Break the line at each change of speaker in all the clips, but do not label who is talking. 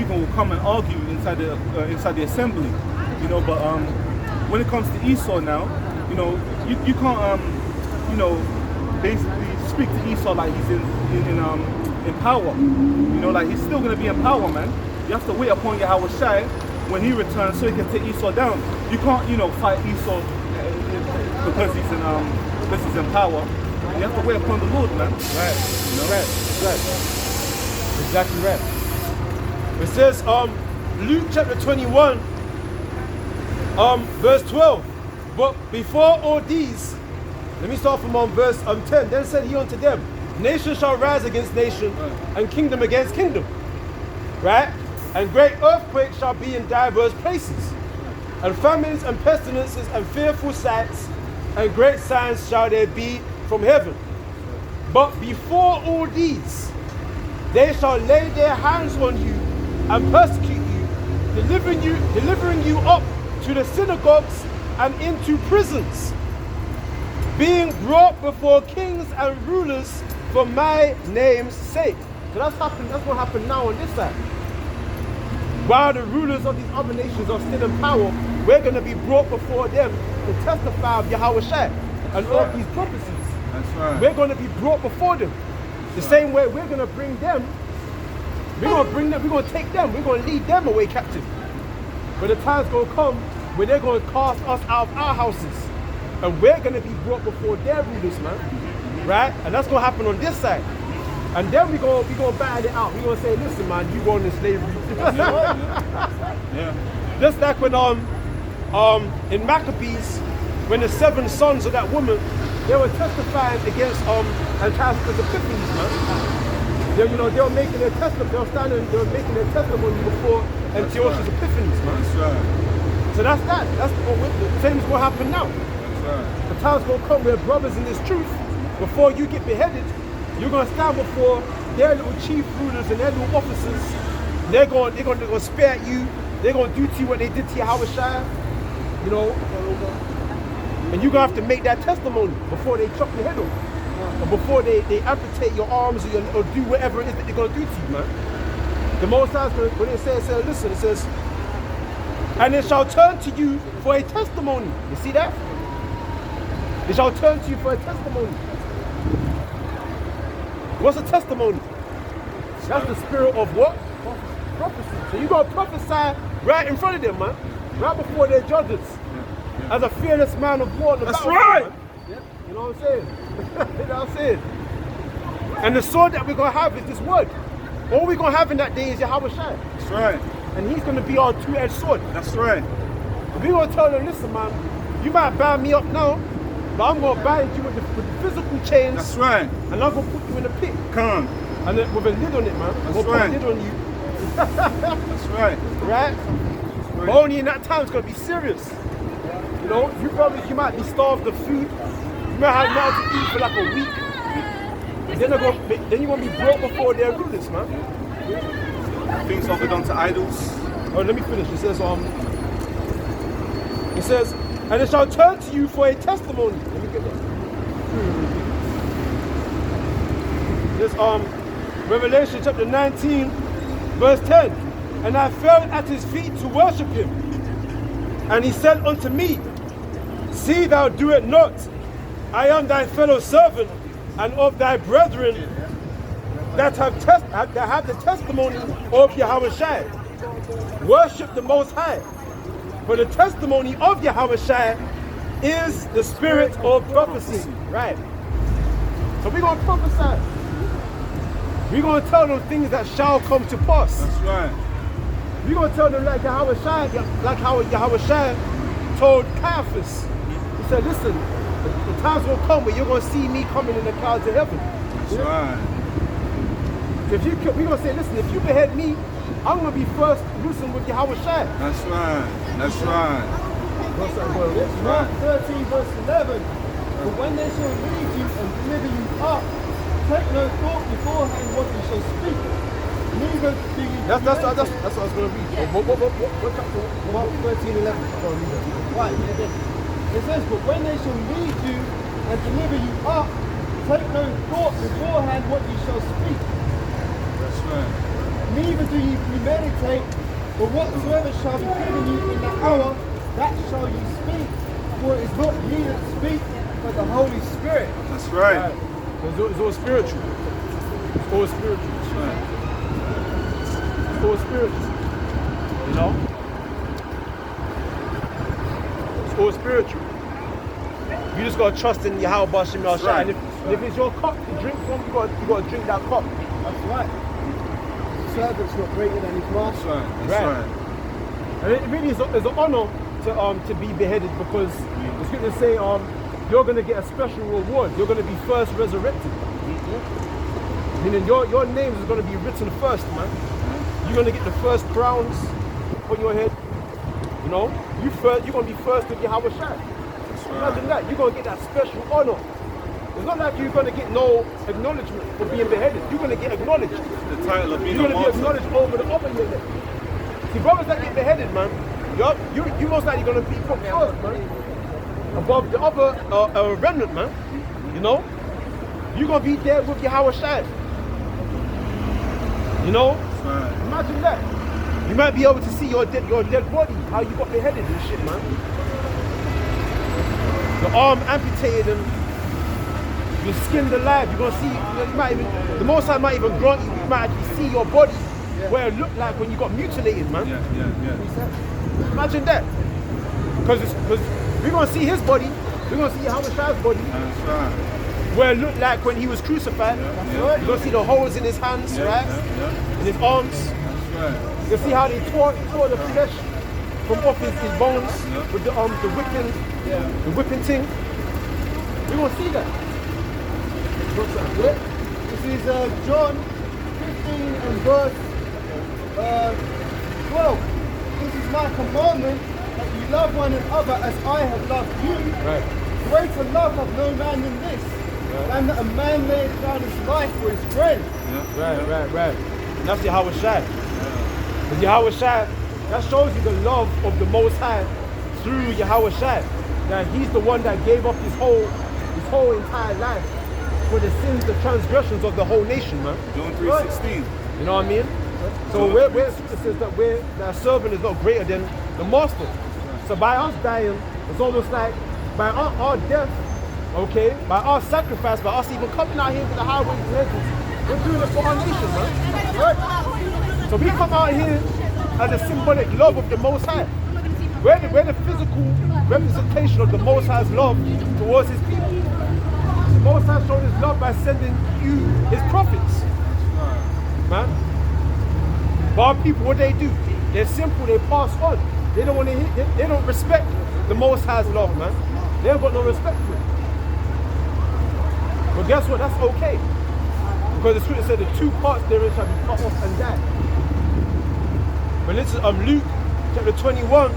even will come and argue inside the assembly, you know. But when it comes to Esau now, you know, you can't you know, basically speak to Esau like he's in power. You know, like he's still gonna be in power, man. You have to wait upon Yahweh Shai when he returns so he can take Esau down. You can't, you know, fight Esau because he's in power. You have to wait upon the Lord, man.
Right. You know? Right. Exactly right. It says Luke chapter 21 verse 12. But before all these, let me start from verse 10. Then said he unto them, nation shall rise against nation, and kingdom against kingdom. Right? And great earthquakes shall be in diverse places, and famines and pestilences and fearful sights, and great signs shall there be from heaven. But before all these, they shall lay their hands on you and persecute you, delivering you up to the synagogues and into prisons, being brought before kings and rulers for my name's sake. So that's what happened now on this side. While the rulers of these other nations are still in power, we're going to be brought before them to testify of Yahweh Shai and all these prophecies.
That's right.
We're going to be brought before them. The same way we're going to bring them, we're going to take them, we're going to lead them away captive. But the time's going to come where they're going to cast us out of our houses. And we're going to be brought before their rulers, man. Right? And that's going to happen on this side. And then we're going to battle it out. We're going to say, listen, man, you going into slavery.
Yeah.
Just like when in Maccabees, when the 7 sons of that woman, they were testifying against Antiochus Epiphanes, man. They were making their testimony. They were making their testimony before Antiochus Epiphanes, man.
That's right.
So that's that. That's the same is going to happen now.
That's right.
The time's going to come where brothers in this truth, before you get beheaded, you're going to stand before their little chief rulers and their little officers. They're going to spare at you. They're going to do to you what they did to Yahweh Shai. You know, and you're going to have to make that testimony before they chop your head off. Or before they amputate your arms or do whatever it is that they're going to do to you, man. The Most High, when it says, listen, it says, and it shall turn to you for a testimony. You see that? It shall turn to you for a testimony. What's a testimony? That's the spirit of what? Prophecy. So you're going to prophesy right in front of them, man. Right before their judges. As a fearless man of war.
That's right.
Yeah. You know what I'm saying? You know what I'm saying? And the sword that we're going to have is this word. All we're going to have in that day is Yahweh Shai.
That's right.
And he's going to be our two-edged sword.
That's right.
We're going to tell them, listen, man, you might bind me up now, but I'm going to bind you with the physical chains.
That's right.
And I'm going to put you in a pit.
Come.
And then with a lid on it, man. I'm going to put a lid on you.
That's right.
Right? But only in that time it's going to be serious. You know, you might be starved of food. You might have nothing to eat for like a week. And then you're going to be brought before their rulers, man.
Things offered unto idols.
Oh, let me finish. It says, and it shall turn to you for a testimony. Let me get that. This Revelation chapter 19, verse 10. And I fell at his feet to worship him. And he said unto me, see thou do it not. I am thy fellow servant and of thy brethren that have the testimony of Yahweh Shai. Worship the Most High. For the testimony of Yahweh Shai is the spirit of prophecy. Right. So we're going to prophesy. We're going to tell them things that shall come to pass.
That's right.
We're going to tell them like Yahweh Shai, like how Yahweh Shai told Caiaphas. He said, listen, the times will come where you're going to see me coming in the clouds of heaven.
That's right.
We're going to say, listen, if you behead me, I'm going to be first loosened with Yahweh Shai.
That's right. That's right.
Mark 13 verse 11. But when they shall lead you and deliver you up, take no thought beforehand what you shall speak. Neither be you
That's what I was going to read.
Yeah.
What chapter?
Mark 13, 11. Right, it says, but when they shall lead you and deliver you up, take no thought beforehand what you shall speak.
That's right.
neither do ye premeditate, but whatsoever shall be given you in the hour, that shall you speak. For it is not ye that speak, but the Holy Spirit.
That's right.
It's all spiritual. It's all spiritual.
That's right.
It's all spiritual. You know? It's all spiritual. You just gotta trust in Yahweh Bashim Yahshua.
Right.
And if it's your cup to drink from, you gotta drink that cup.
That's right. The servant's not greater than his
That's
master.
right. That's
Right.
right.
And it really is an honor to be beheaded, because the scriptures say you're gonna get a special reward. You're gonna be first resurrected. Meaning your names is gonna be written first, man. You're gonna get the first crowns on your head. You know, you're gonna be first with Yahweh Shai. Imagine that, you're gonna get that special honor. It's not like you're gonna get no acknowledgement for being beheaded. You're gonna get acknowledged.
The title of being
You're
a
gonna be
martyr.
acknowledged over the upper your neck. See, brothers that get beheaded, man, you most likely gonna be put first, man, above the other remnant, man. You know, you're gonna be there with Yahweh Shai. You know,
That's right.
imagine that. You might be able to see your dead body, how you got beheaded and shit, man. The arm amputated and you're skinned alive. You're gonna see. You might even, the Most High might even grant you. You might actually see your body where it looked like when you got mutilated, man.
Yeah.
Imagine that. Because we're gonna see his body. We're gonna see Yahweh Shai's body
That's right.
where it looked like when he was crucified.
Yeah.
You're gonna see the holes in his hands, right?
Yeah.
In his arms.
That's right.
You see how they tore the flesh from off his bones with the whipping thing. We gonna see that.
This is John 15 and verse 12. This is my commandment, that you love one another as I have loved you.
Right.
Greater love hath no man than this, than that a man laid down his life for his friend.
Right. And that's Yahweh Shai. But Yahweh Shai, that shows you the love of the Most High through Yahweh Shai. That he's the one that gave up his whole entire life for the sins, the transgressions of the whole nation, man.
John 3:16.
You know what I mean? So where it says that that servant is not greater than the master. So by us dying, it's almost like by our death, okay, by our sacrifice, by us even coming out here to the highways and hedges, we're doing it for our nation, man. Right? So we come out here as a symbolic love of the Most High. We're the physical representation of the Most High's love towards his people. The Most High showed his love by sending you his prophets. Man. But our people, what they do? They're simple, they pass on. They don't want to hear, they don't respect the Most High's love, man. They ain't got no respect for it. But guess what? That's okay. Because the scripture said the two parts therein shall be cut off and die. But listen, Luke chapter 21,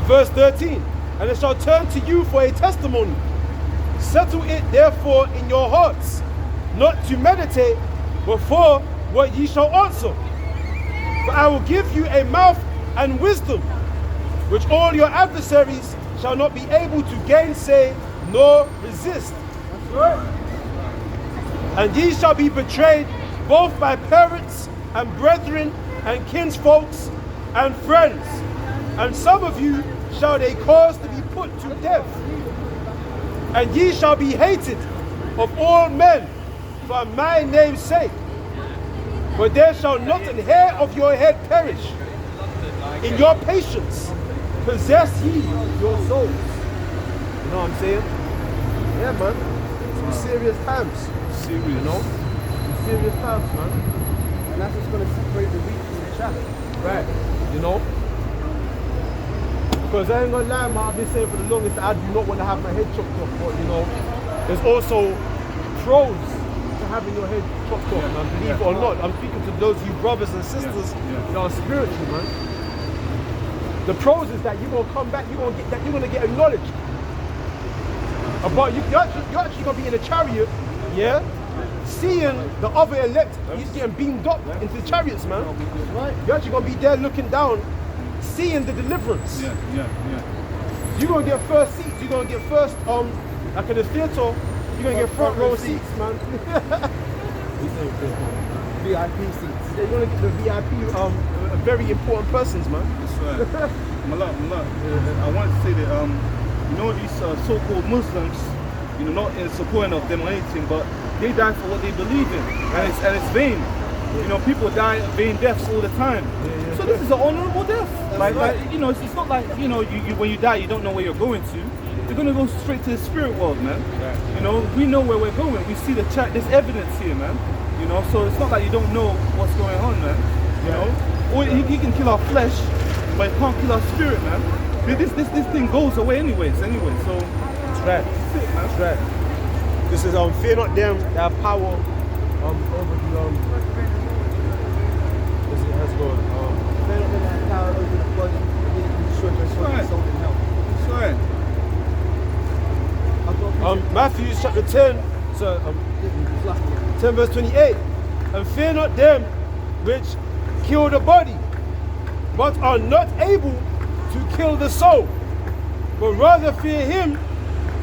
verse 13. And it shall turn to you for a testimony. Settle it therefore in your hearts, not to meditate, but for what ye shall answer. For I will give you a mouth and wisdom, which all your adversaries shall not be able to gainsay nor resist.
That's right.
And ye shall be betrayed both by parents and brethren and kinsfolks and friends. And some of you shall they cause to be put to death. And ye shall be hated of all men for my name's sake. But there shall not an hair of your head perish. In your patience possess ye your souls. You know what I'm saying? Yeah, man. Some serious times.
Serious.
You know? Some serious times, man.
And that's what's going to separate the wheat from the chaff.
Right. You know? Because I ain't gonna lie, man, I've been saying for the longest that I do not want to have my head chopped off, but you know, there's also pros to having your head chopped off, man, believe it or not. I'm speaking to those of you brothers and sisters that are spiritual, man. The pros is that you're gonna come back, you're gonna get acknowledged. But you're actually gonna be in a chariot, yeah, seeing the other elect, he's getting beamed up into the chariots, man.
Right.
You're actually gonna be there looking down, seeing the deliverance.
Yeah.
You're gonna get first seats. You're gonna get first, like in the theater, you're gonna get front row seats, man.
VIP seats.
They're gonna get the VIP, very important persons, man.
That's right. Malak. I want to say that you know these so-called Muslims, you know, not in support of them or anything, but they die for what they believe in, and it's vain. You know, people die of vain deaths all the time. So this is an honorable death. Like you know, it's not like you know, you when you die, you don't know where you're going to. You're gonna go straight to the spirit world, man. You know, we know where we're going. We see the chat. There's evidence here, man. You know, so it's not like you don't know what's going on, man. You know, or he can kill our flesh, but he can't kill our spirit, man. This thing goes away anyways. So
That's right.
that's it, man.
That's right. This is fear not them that have power over the has gone.
Fear not them that have power over the body, and destroy their soul and soul in hell.
That's right.
Matthew chapter 10, so 10 verse 28. And fear not them which kill the body, but are not able to kill the soul, but rather fear him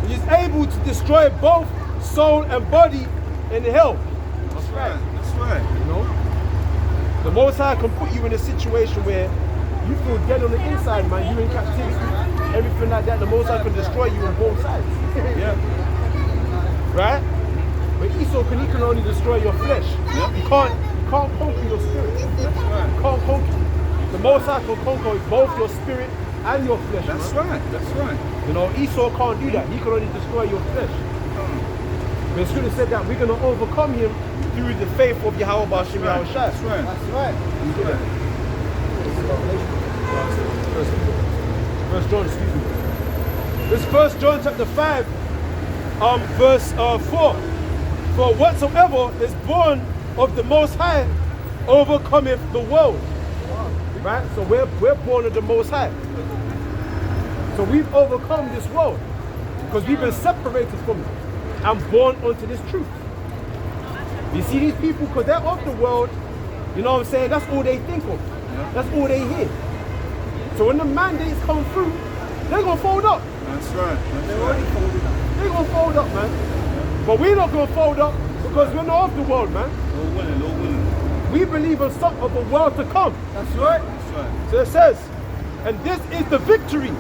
which is able to destroy both soul and body in hell.
That's right. That's right.
You know? The Most High can put you in a situation where you feel dead on the inside, man. You're in captivity, everything like that. The Most High can destroy you on both sides.
Yeah.
Right? But Esau he can only destroy your flesh.
Yeah.
You can't conquer your spirit.
That's right.
You can't conquer. The Most High can conquer both your spirit and your flesh.
That's
man.
right. That's right.
You know, Esau can't do that. He can only destroy your flesh. But it's good to say that we're going to overcome him through the faith of Yahweh Bashim Yahweh Shai.
That's right.
That's right.
That's right.
First John, excuse me. This 1 John chapter 5, verse 4. For whatsoever is born of the Most High overcometh the world. Right? So we're born of the Most High. So we've overcome this world because we've been separated from it and born onto this truth. You see these people, because they're of the world, you know what I'm saying? That's all they think of. That's all they hear. So when the mandates come through, they're going to fold up.
That's right.
They're already folded up.
They're going to fold up, man. But we're not going to fold up because we're not of the world, man.
No winning.
We believe in some of the world to come.
That's right.
That's right.
So it says, and this is the victory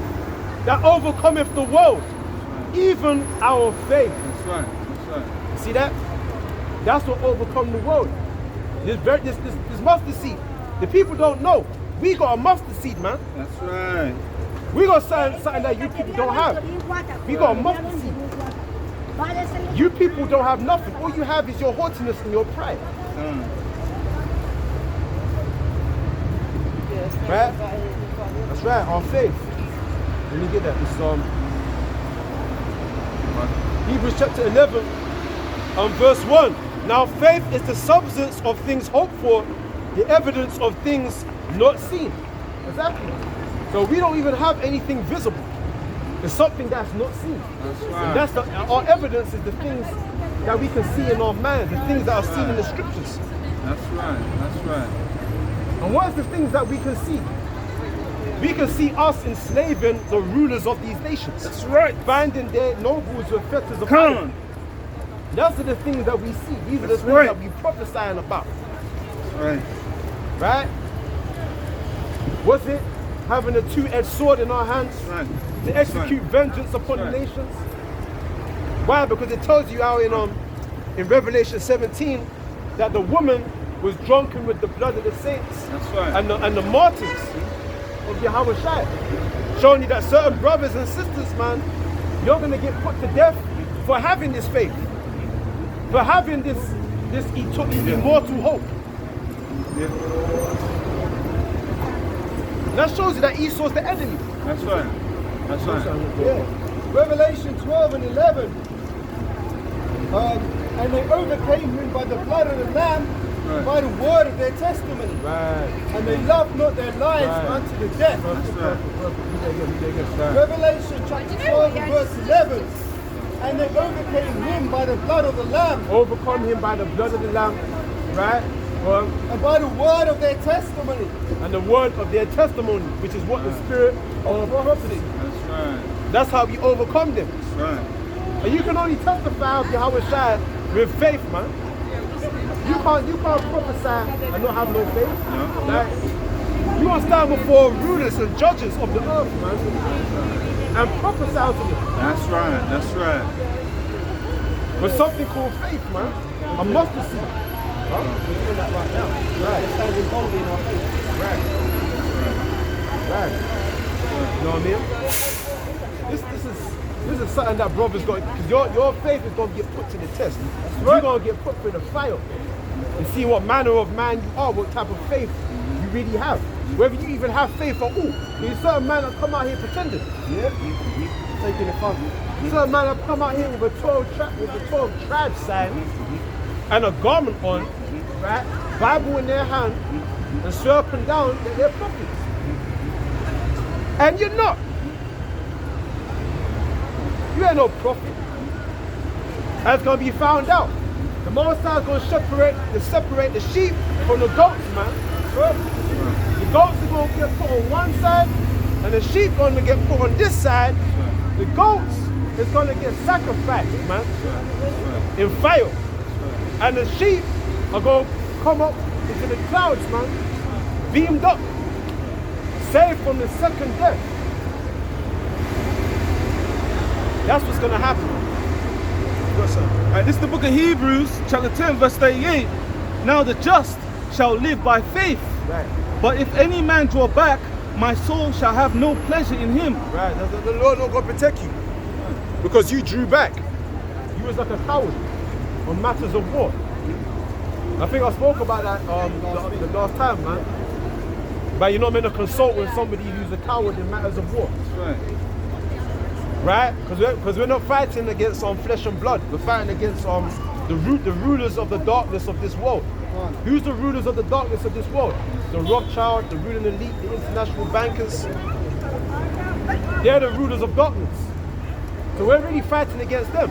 that overcometh the world, even our faith.
That's right. That's right.
You see that? That's what overcome the world. This mustard seed. The people don't know. We got a mustard seed, man.
That's right.
We got something that you people don't have. We got a mustard seed. You people don't have nothing. All you have is your haughtiness and your pride. Right? That's right, our faith. Let me get that. This Hebrews chapter 11, verse 1. Now faith is the substance of things hoped for, the evidence of things not seen. Exactly. So we don't even have anything visible. It's something that's not seen.
That's right.
And that's our evidence is the things that we can see in our mind, the things that are seen in the scriptures.
That's right. That's right.
And what is the things that we can see? We can see us enslaving the rulers of these nations.
That's right.
Binding their nobles with fetters of
Come
iron.
on.
That's the things that we see. These are the
That's
things
right.
that we prophesying about.
Right.
Right? What's it? Having a two-edged sword in our hands
Right.
to execute vengeance upon the nations. Why? Because it tells you out in Revelation 17 that the woman was drunken with the blood of the saints.
That's right.
And the martyrs of Yahweh Shai. Showing you that certain brothers and sisters, man, you're going to get put to death for having this faith. For having this immortal hope.
Yeah.
That shows you that Esau's the enemy.
That's right. That's right.
Yeah. Revelation 12 and 11. And they overcame him by the blood of the Lamb,
Right.
by the word of their testimony.
Right.
And they loved not their lives
Right.
unto the death.
That's right.
Revelation chapter 12 and verse 11. And they overcame him by the blood of the Lamb,
Overcome him by the blood of the Lamb. Right?
and by the word of their testimony.
And the word of their testimony, which is what the spirit of prophecy.
That's right.
That's how we overcome them.
That's right.
And you can only testify of Yahweh Shai with faith, man. You can't prophesy and not have no faith.
No.
Like, you want to stand before rulers and judges of the earth, man, and prophesy to them.
That's right. That's right.
With something called faith, man. A mustard seed. Huh? We're doing that right now. Right. We're standing boldly in our faith. Right. Right. You know what I mean? This is something that brothers got, because your faith is going to get put to the test. You're going to get put through the fire and see what manner of man you are, what type of faith you really have. Whether you even have faith at all. There's certain men that come out here pretending. Yeah? Taking it fun. Certain men that come out here with a 12 tribe sign and a garment on, right? Bible in their hand and swear up and down that they're prophets. And you're not. You ain't no prophet. And it's going to be found out. The Most High is going to separate the sheep from the goats, man. The goats are going to get put on one side, and the sheep are going to get put on this side. The goats is going to get sacrificed, man, in fire. And the sheep are going to come up into the clouds, man, beamed up, saved from the second death. That's what's going to happen.
This is the book of Hebrews, chapter 10, verse 38. Now the just shall live by faith.
Right.
But if any man draw back, my soul shall have no pleasure in him.
Right. The Lord not going to protect you. Because you drew back. You was like a coward on matters of war. I think I spoke about that the last time, man. But you're not meant to consult with somebody who's a coward in matters of war.
That's right.
Right? Because we're not fighting against flesh and blood. We're fighting against the rulers of the darkness of this world. Who's the rulers of the darkness of this world? The Rothschild, the ruling elite, the international bankers. They're the rulers of darkness. So we're really fighting against them.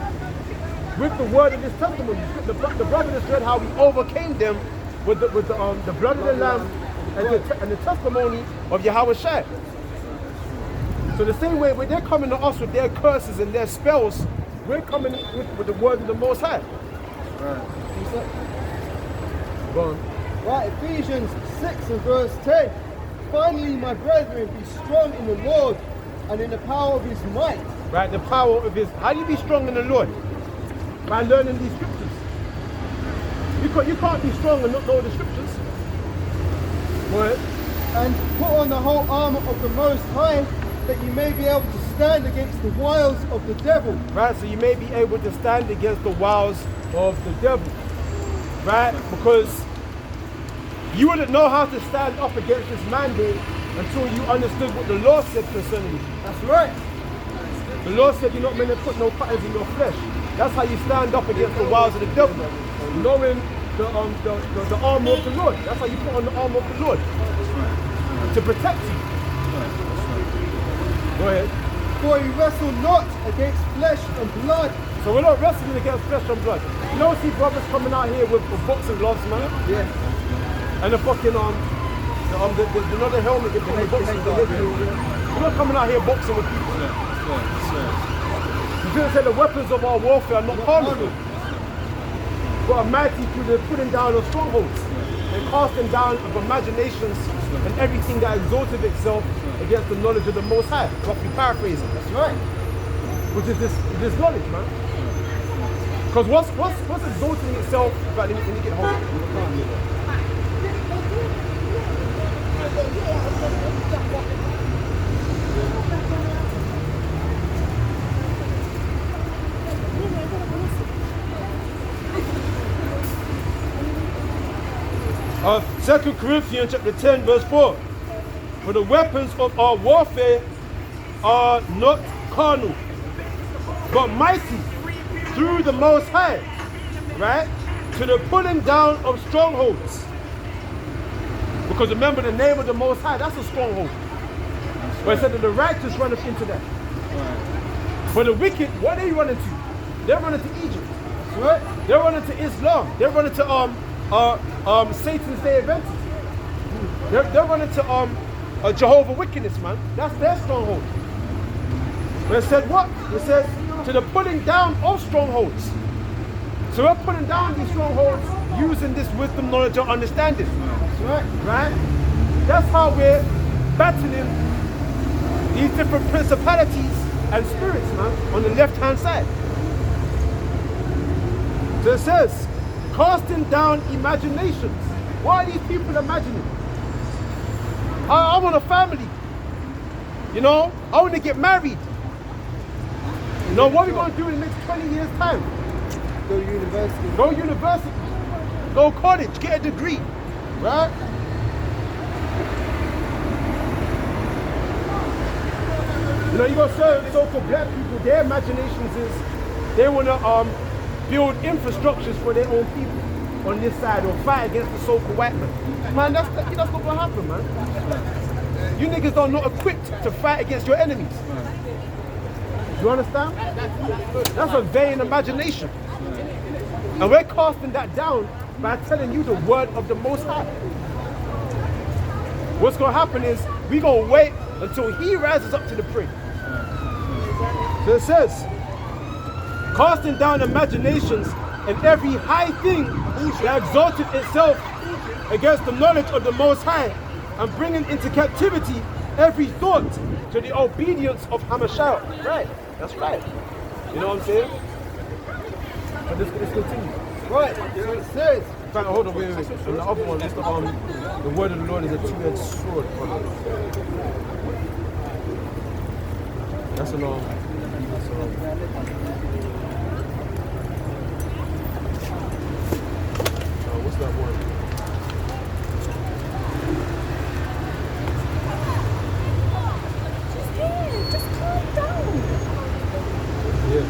With the word of this testimony. The brother just read how we overcame them with the blood of the Lamb and the testimony of Yahweh Shai. So the same way when they're coming to us with their curses and their spells, we're coming with the word of the Most High.
Right.
Go on.
Right, Ephesians 6 and verse 10. Finally, my brethren, be strong in the Lord and in the power of his might.
Right, the power of his... How do you be strong in the Lord? By learning these scriptures. You can't be strong and not know the scriptures. Go ahead.
And put on the whole armor of the Most High, that you may be able to stand against the wiles of the devil.
Right, so you may be able to stand against the wiles of the devil. Right, because you wouldn't know how to stand up against this mandate until you understood what the Lord said concerning you.
That's right.
The Lord said you're not meant to put no cutters in your flesh. That's how you stand up against the wiles of the devil. Knowing the armor of the Lord. That's how you put on the armor of the Lord. To protect you. Go ahead.
For you wrestle not against flesh and blood.
So we're not wrestling against flesh and blood. You don't see brothers coming out here with boxing gloves, man.
Yeah.
And the fucking another helmet they put on the boxing gloves. We're not coming out here boxing with people. You didn't say the weapons of our warfare are not carnal, but are mighty through the putting down of strongholds and casting down of imaginations and everything that exalted itself against the knowledge of the Most High. Roughly paraphrasing. That's right. Which is this knowledge, man. Because what's exalting itself? Right, let me get hold of it. Of 2 Corinthians chapter 10 verse 4. For the weapons of our warfare are not carnal, but mighty through the Most High, right? To the pulling down of strongholds. Because remember the name of the Most High, that's a stronghold. But it said that the righteous runneth into that. But the wicked, what are they running to? They're running to Egypt. Right? They're running to Islam. They're running to Satan's Day Adventist. They're running to Jehovah wickedness, man. That's their stronghold. But it said what? It says to the pulling down of strongholds. So we're putting down these strongholds using this wisdom, knowledge, and understanding.
That's right.
Right? That's how we're battling these different principalities and spirits, man, on the left-hand side. So it says, casting down imaginations. What are these people imagining? I want a family. You know, I want to get married. You know, what are we going to do in the next 20 years' time?
Go to university.
Go university. Go college. Get a degree. Right? You know, you got certain so-called black people, their imaginations is they want to build infrastructures for their own people on this side or fight against the so-called white man. Man, that's not going to happen, man. You niggas are not equipped to fight against your enemies. You understand? That's a vain imagination. And we're casting that down by telling you the word of the Most High. What's going to happen is we're going to wait until he rises up to the prey. So it says, casting down imaginations and every high thing that exalted itself against the knowledge of the Most High, and bringing into captivity every thought to the obedience of Hamashiach. Right, that's right. You know what I'm saying? But let's continue.
Right, so it says,
In fact, hold on, wait. And the other one is the word of the Lord is a two-edged sword. That's an what's that word?
Just calm down.
Yeah.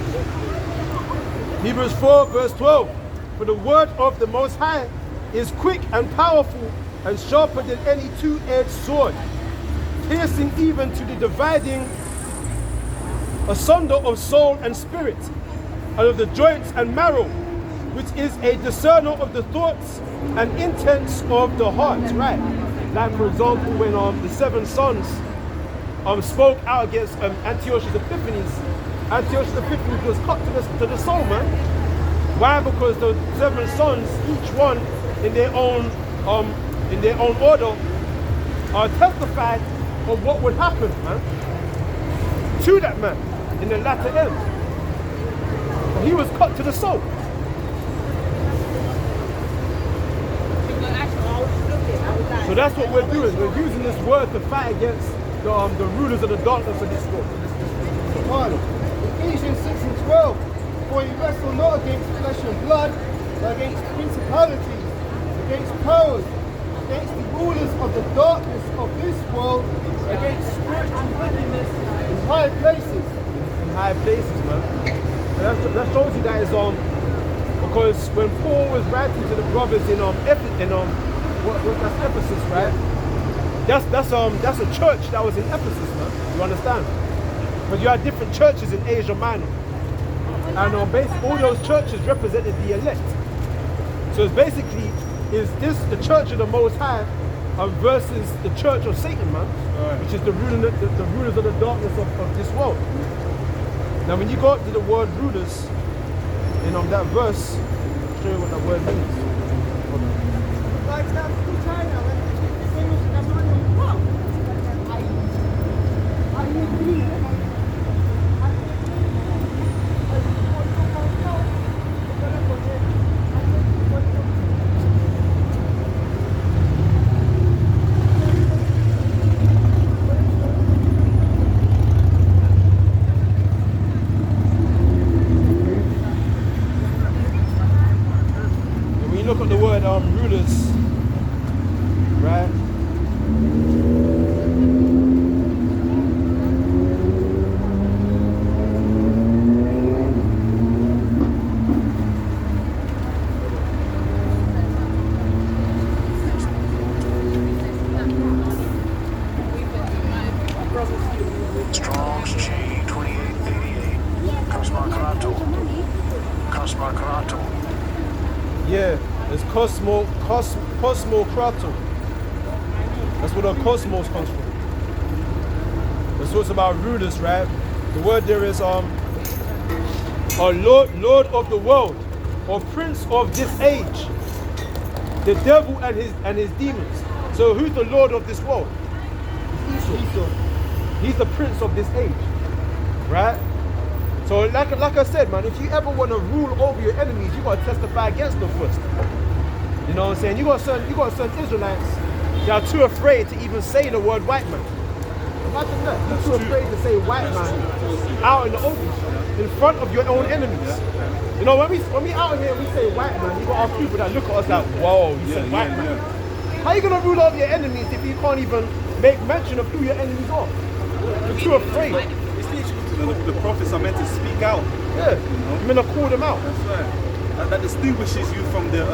Hebrews 4 verse 12. For the word of the Most High is quick and powerful and sharper than any two-edged sword, piercing even to the dividing asunder of soul and spirit, and of the joints and marrow, which is a discerner of the thoughts and intents of the heart. Right. Like for example, when the 7 sons spoke out against Antiochus Epiphanes. Antiochus Epiphanes was cut to the soul, man. Why? Because the 7 sons, each one in their own order, testified of what would happen, man, to that man in the latter end. And he was cut to the soul. So that's what we're doing. We're using this word to fight against the rulers of the darkness of this world.
Ephesians 6 and 12. For you wrestle not against flesh and blood, but against principalities, against powers, against the rulers of the darkness of this world, against spiritual wickedness in high places.
In high places, man. And that shows you that is because when Paul was writing to the brothers in Ephesus, right? That's a church that was in Ephesus, man. You understand? Because you had different churches in Asia Minor. And basically all those churches represented the elect. So it's basically, is this the church of the Most High versus the church of Satan, man, which is the rulers of the darkness of this world. Now when you go up to the word rulers, in that verse, I'll show you what that word means. Hold on. Look at the word rulers, right?
Strong's G2888. Cosmocrato.
Yeah, it's Cosmocrato. That's where the cosmos comes from. It talks about rulers, right? The word there is a Lord of the world, or prince of this age, The devil and his demons. So who's the lord of this world? Esau. He's the prince of this age, right? So like I said, man, if you ever want to rule over your enemies, you got to testify against them first. You know what I'm saying? You got certain Israelites that are too afraid to even say the word white man. Imagine that. You're too afraid to say white man out in the open, in front of your own enemies. You know, when we out here and we say white man, you got our people that look at us like, whoa, you said white man. How are you going to rule over your enemies if you can't even make mention of who your enemies are? You're too afraid.
The prophets are meant to speak out.
Yeah,
you know?
you're meant to call them out.
That's right. That distinguishes you from the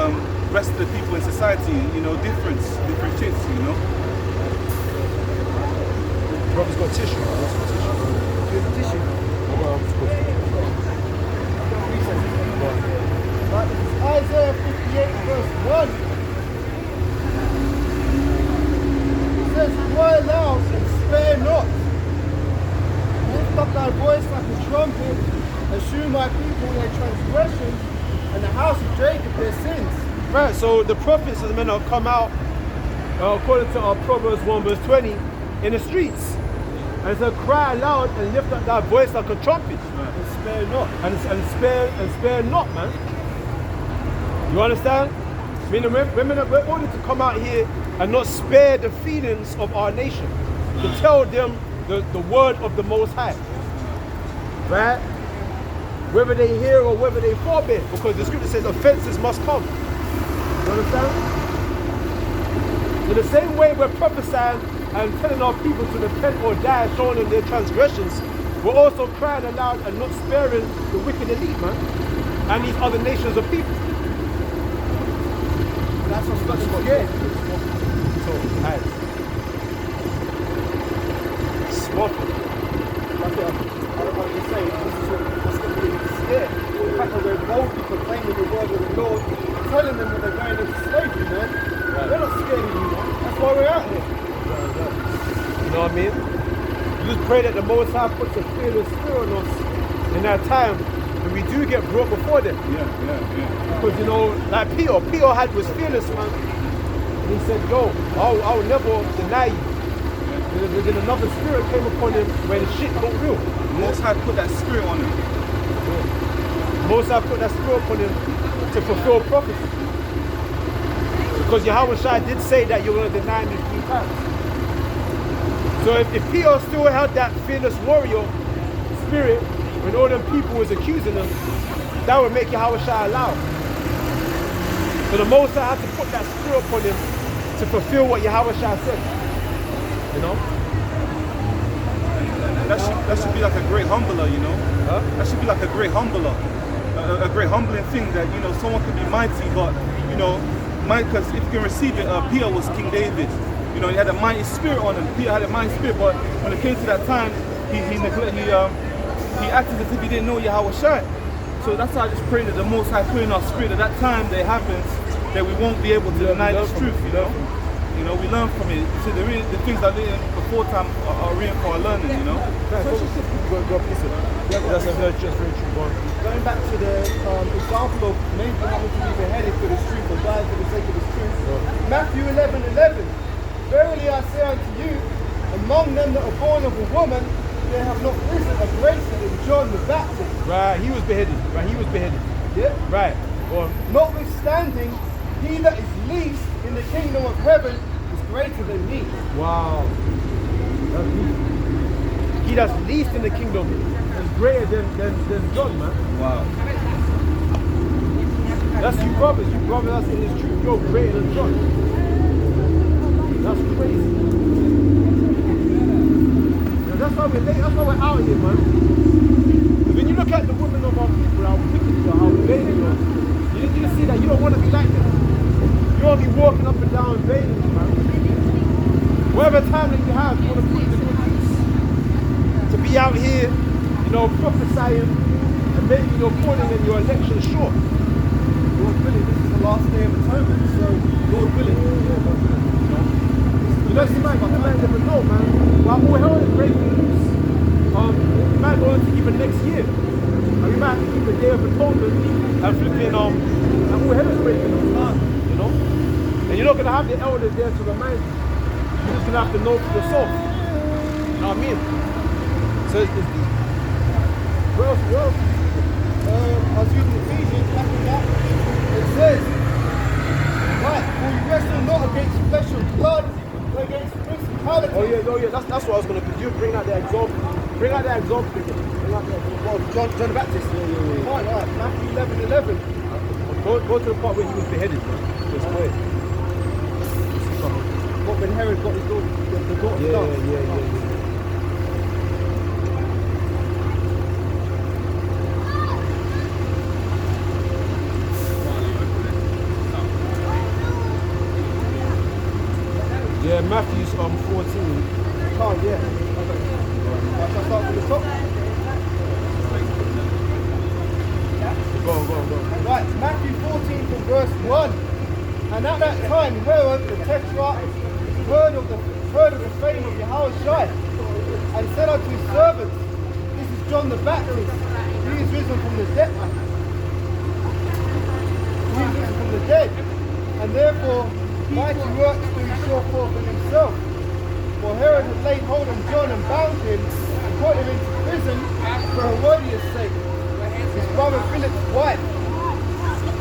rest of the people in society. You know, differentiates you. You know.
Brother's got tissue.
Here's the tissue. Right, this is Isaiah 58 verse 1. It says, cry loud and spare not. Lift up thy voice like a trumpet, and shew my people their transgressions, and the house of Jacob their sins.
Right, so the prophets are meant to come out, according to our Proverbs 1 verse 20, in the streets. And so cry aloud and lift up thy voice like a trumpet.
And spare not.
And spare not, man. You understand? Meaning we're ordered to come out here and not spare the feelings of our nation. To tell them the word of the Most High. Right? Whether they hear or whether they forbear. Because the scripture says offenses must come. You understand? In the same way we're prophesying and telling our people to repent or die, showing them their transgressions, we're also crying aloud and not sparing the wicked elite, man, and these other nations of people. That's what's got them scared. So, guys, spot it.
That's what I don't want to say. This is what's got them scared. The fact that we're boldly proclaiming the word of the Lord, telling them that they're going into slavery, man. Right. We're not scared of you, man. That's why we're out here.
You know what I mean? You just pray that the Most High puts a fearless spirit on us in that time when we do get brought before them.
Yeah.
Because, you know, like Peter was fearless, man. And he said, yo, I'll never deny you. And then another spirit came upon him when shit got real.
Most High put that spirit on him.
Most High put that spirit upon him to fulfill prophecy. Because Yahweh Shai did say that you're going to deny me 3 times. So if Peter still held that fearless warrior spirit when all them people was accusing him, that would make Yahweh Shai allow. So the Most High had to put that spirit upon him to fulfill what Yahweh Shai said. You know?
That should be like a great humbler, you know?
Huh?
That should be like a great humbler. A great humbling thing that, you know, someone can be mighty, but, you know, because if you can receive it, Peter was King David. You know, he had a mighty spirit on him. Peter had a mighty spirit, but when it came to that time, he acted as if he didn't know Yahweh Shai. So that's why I just pray that the Most High put in our spirit at that time that it happens, that we won't be able to deny this truth, you know? You know, we learn from it. So the things that we learned before time are real for our learning, you know?
That's a very true one.
Going back to the example of maybe having to be beheaded for this truth or die for the sake of this truth. Matthew 11:11. Verily I say unto you, among them that are born of a woman, there have not risen a greater than John the Baptist.
Right, he was beheaded.
Yeah.
Right. Go on.
Notwithstanding, he that is least in the kingdom of heaven is greater than me.
Wow. That's deep. He that's least in the kingdom is greater than John, man.
Wow.
That's you brothers that's in this truth. You're greater than John. That's crazy. That's why we're out here, man. When you look at the women of our people, how wicked they are, how vain they are, you just see that you don't want to be like them. You want to be walking up and down vain, man. Whatever time that you have, you want to put in the good use. To be out here, you know, prophesying and making your calling and your election short.
Lord willing, this is the last day of atonement, so Lord willing.
You know, you might never know, man. While all hell is breaking loose, we might go into even next year. And we might have to keep the Day of Atonement and flipping, and all hell is breaking loose, you know? you're not gonna have the elders there to remind you. You're just gonna have to know for yourself. You know what I mean? So it's deep. What else?
I was reading Ephesians, after that, it says, right, for we wrestle not against flesh and blood, but against principalities.
Oh yeah, that's what I was gonna do. Bring out the example. Bring out the example again. Bring out the example. Oh, John the Baptist. Yeah.
Fine, all right, Matthew 11:11.
Go to the part where he was beheaded, man. Just wait.
What, when Herod got his daughter, the daughter
Yeah. Yeah, Matthew's 14.
Oh, yeah. Okay. Right, shall I start from the top?
Go.
Right, Matthew 14 from verse 1. And at that time, Herod the Tetrarch heard of the fame of Yahushua, and said unto his servants, this is John the Baptist, he is risen from the dead. He is risen from the dead, and therefore mighty works do he show forth in himself. For Herod had laid hold on John and bound him, and put him into prison for Herodias' sake, his brother Philip's wife.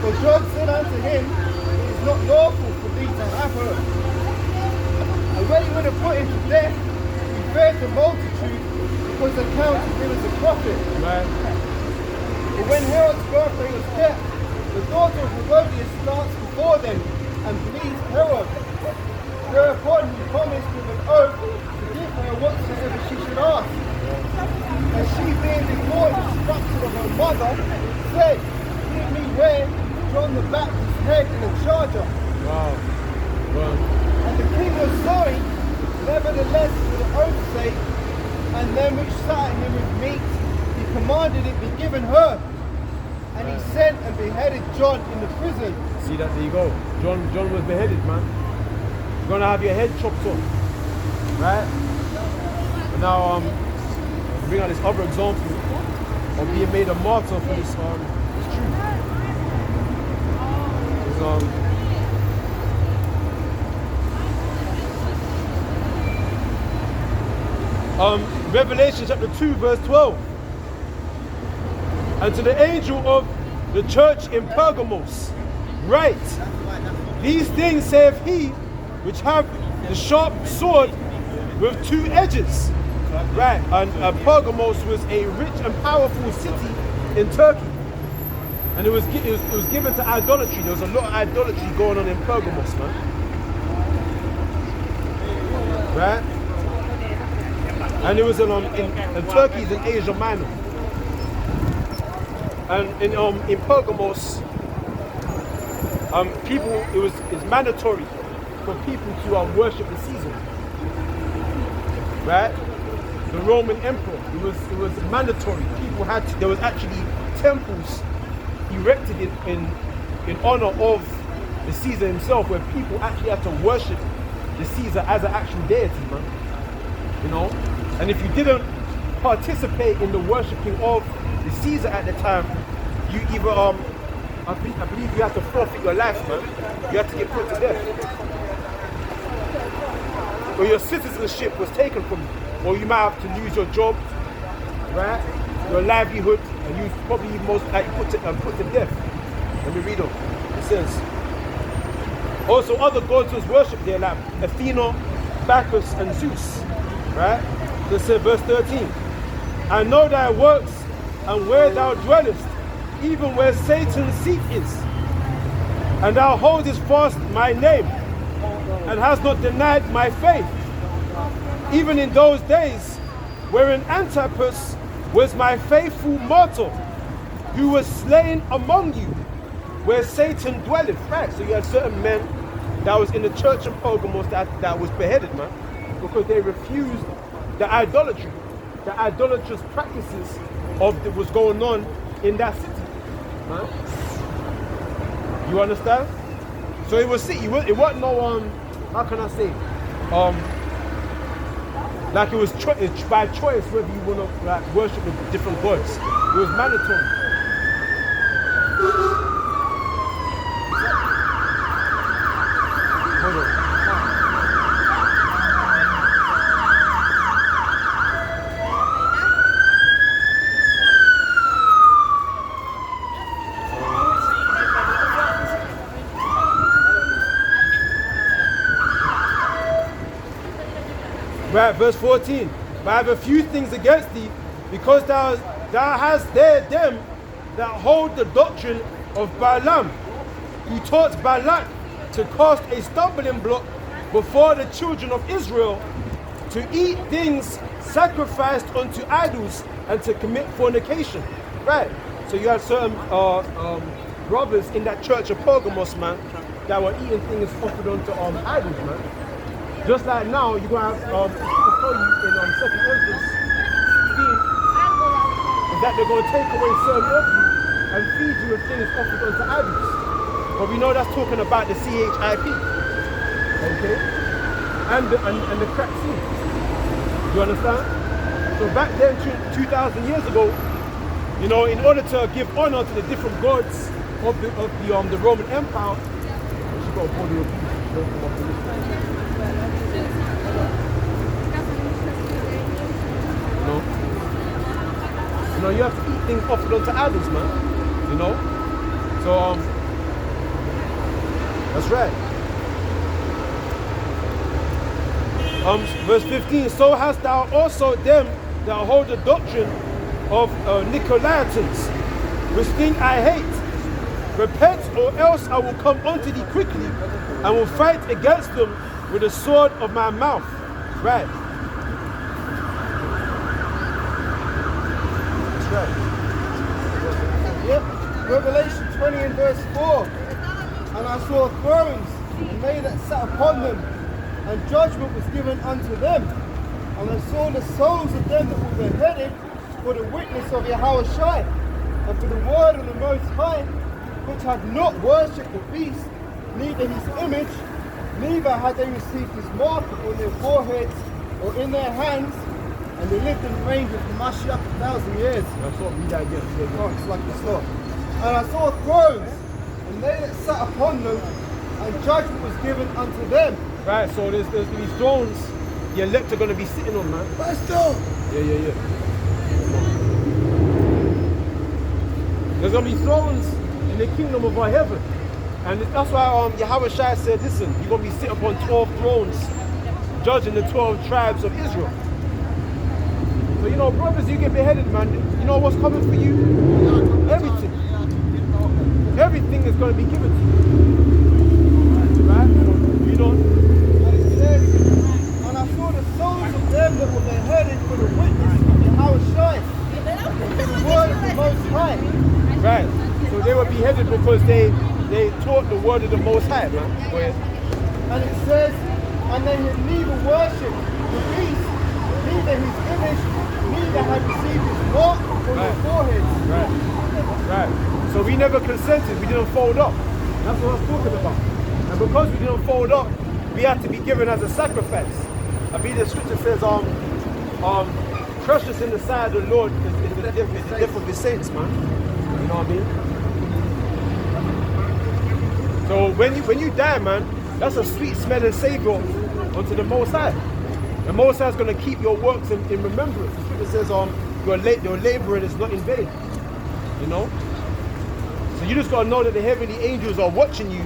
For John said unto him, it is not lawful for thee to have her. And when he would have put him to death, he feared the multitude, because they counted him as a prophet.
Right.
But when Herod's birthday was kept, the daughter of Herodias danced before them, and pleased Herod. Whereupon he promised with an oath to give her whatsoever she should ask. And she, being before instructed of her mother, said, give me where John the Baptist's head in a charger.
Wow.
And the king was sorry, nevertheless for the oath's sake, and them which sat him with meat, he commanded it be given her. And he sent and beheaded John in the prison.
See that? There you go. John was beheaded, man. You're gonna have your head chopped off, right? And now, bring out this other example of being made a martyr for this truth. Revelation chapter 2, verse 12. And to the angel of the church in Pergamos, write, these things saith he which have the sharp sword with two edges. Right, and Pergamos was a rich and powerful city in Turkey. And it was given to idolatry. There was a lot of idolatry going on in Pergamos, man. Right? And it was in Turkey is in Asia Minor. And in Pergamos, it's mandatory for people to worship the Caesar. Right? The Roman emperor. It was mandatory. People had to, there was actually temples erected in honor of the Caesar himself, where people actually had to worship the Caesar as an actual deity, man. You know? And if you didn't participate in the worshipping of the Caesar at the time, you either I believe you had to forfeit your life, man. You had to get put to death. Or your citizenship was taken from you. Or you might have to lose your job, right? Your livelihood, and you probably most likely put to death. Let me read on. It says, also other gods was worshipped there, like Athena, Bacchus, and Zeus. Right? Let's say verse 13. I know thy works and where thou dwellest, even where Satan's seat is. And thou holdest fast my name, and hast not denied my faith. Even in those days, wherein Antipas was my faithful martyr, who was slain among you, where Satan dwelleth. Right, so you had certain men that was in the church of Pergamos that was beheaded, man, because they refused the idolatry, the idolatrous practices of that was going on in that city, man. You understand? So it wasn't no how can I say, like it was it's by choice whether you want to like worship the different gods. It was mandatory. Right, verse 14. But I have a few things against thee, because thou hast there them that hold the doctrine of Balaam, who taught Balak to cast a stumbling block before the children of Israel, to eat things sacrificed unto idols, and to commit fornication. Right. So you had certain brothers in that church of Pergamos, man, that were eating things offered unto idols, man. Just like now, you're going to have, to tell you in 2 Corinthians 16, is that they're going to take away certain of you and feed you with things offered unto idols. But we know that's talking about the CHIP, okay? And the crack scene. You understand? So back then, 2,000 years ago, you know, in order to give honor to the different gods of the Roman Empire, she got a body of you know, you have to eat things offered unto idols, man. You know? So, that's right. Verse 15, so hast thou also them that hold the doctrine of Nicolaitans, which thing I hate. Repent, or else I will come unto thee quickly, and will fight against them with the sword of my mouth. Right. That's right.
Yep. Revelation 20 and verse 4. And I saw thrones, and they that sat upon them, and judgment was given unto them. And I saw the souls of them that were beheaded for the witness of Yahushua, and for the word of the Most High, which had not worshipped the beast, neither his image, neither had they received his mark upon their foreheads or in their hands, and they lived and reigned with Mashiach 1,000 years.
That's what we got yesterday.
Oh, it's like the slot. And I saw thrones, and they that sat upon them, and judgment was given unto them.
Right, so there's these thrones the elect are going to be sitting on, man.
Let's go!
Yeah. There's going to be thrones in the kingdom of our heaven. And that's why Yahushua said, listen, you're going to be sitting upon 12 thrones, judging the 12 tribes of Israel. So, you know, brothers, you get beheaded, man. You know what's coming for you? Everything. Everything is going to be given to you. Right? You know.
And it says, and I saw the souls of them that were beheaded for the witness of Yahushua, for the word of the Most High.
Right. So they were beheaded because they taught the word of the Most High, man. Go ahead.
And it says, and they had neither worshipped the beast, neither his image, neither had received his mark on their foreheads.
Right. So we never consented, we didn't fold up. That's what I was talking about. And because we didn't fold up, we had to be given as a sacrifice. I mean, the scripture says, precious in the sight of the Lord is the death of his saints, man. You know what I mean? So when you die, man, that's a sweet smelling savor unto the Most High. The Most High is going to keep your works in remembrance. The scripture says, your laboring is not in vain. You know? So you just got to know that the heavenly angels are watching you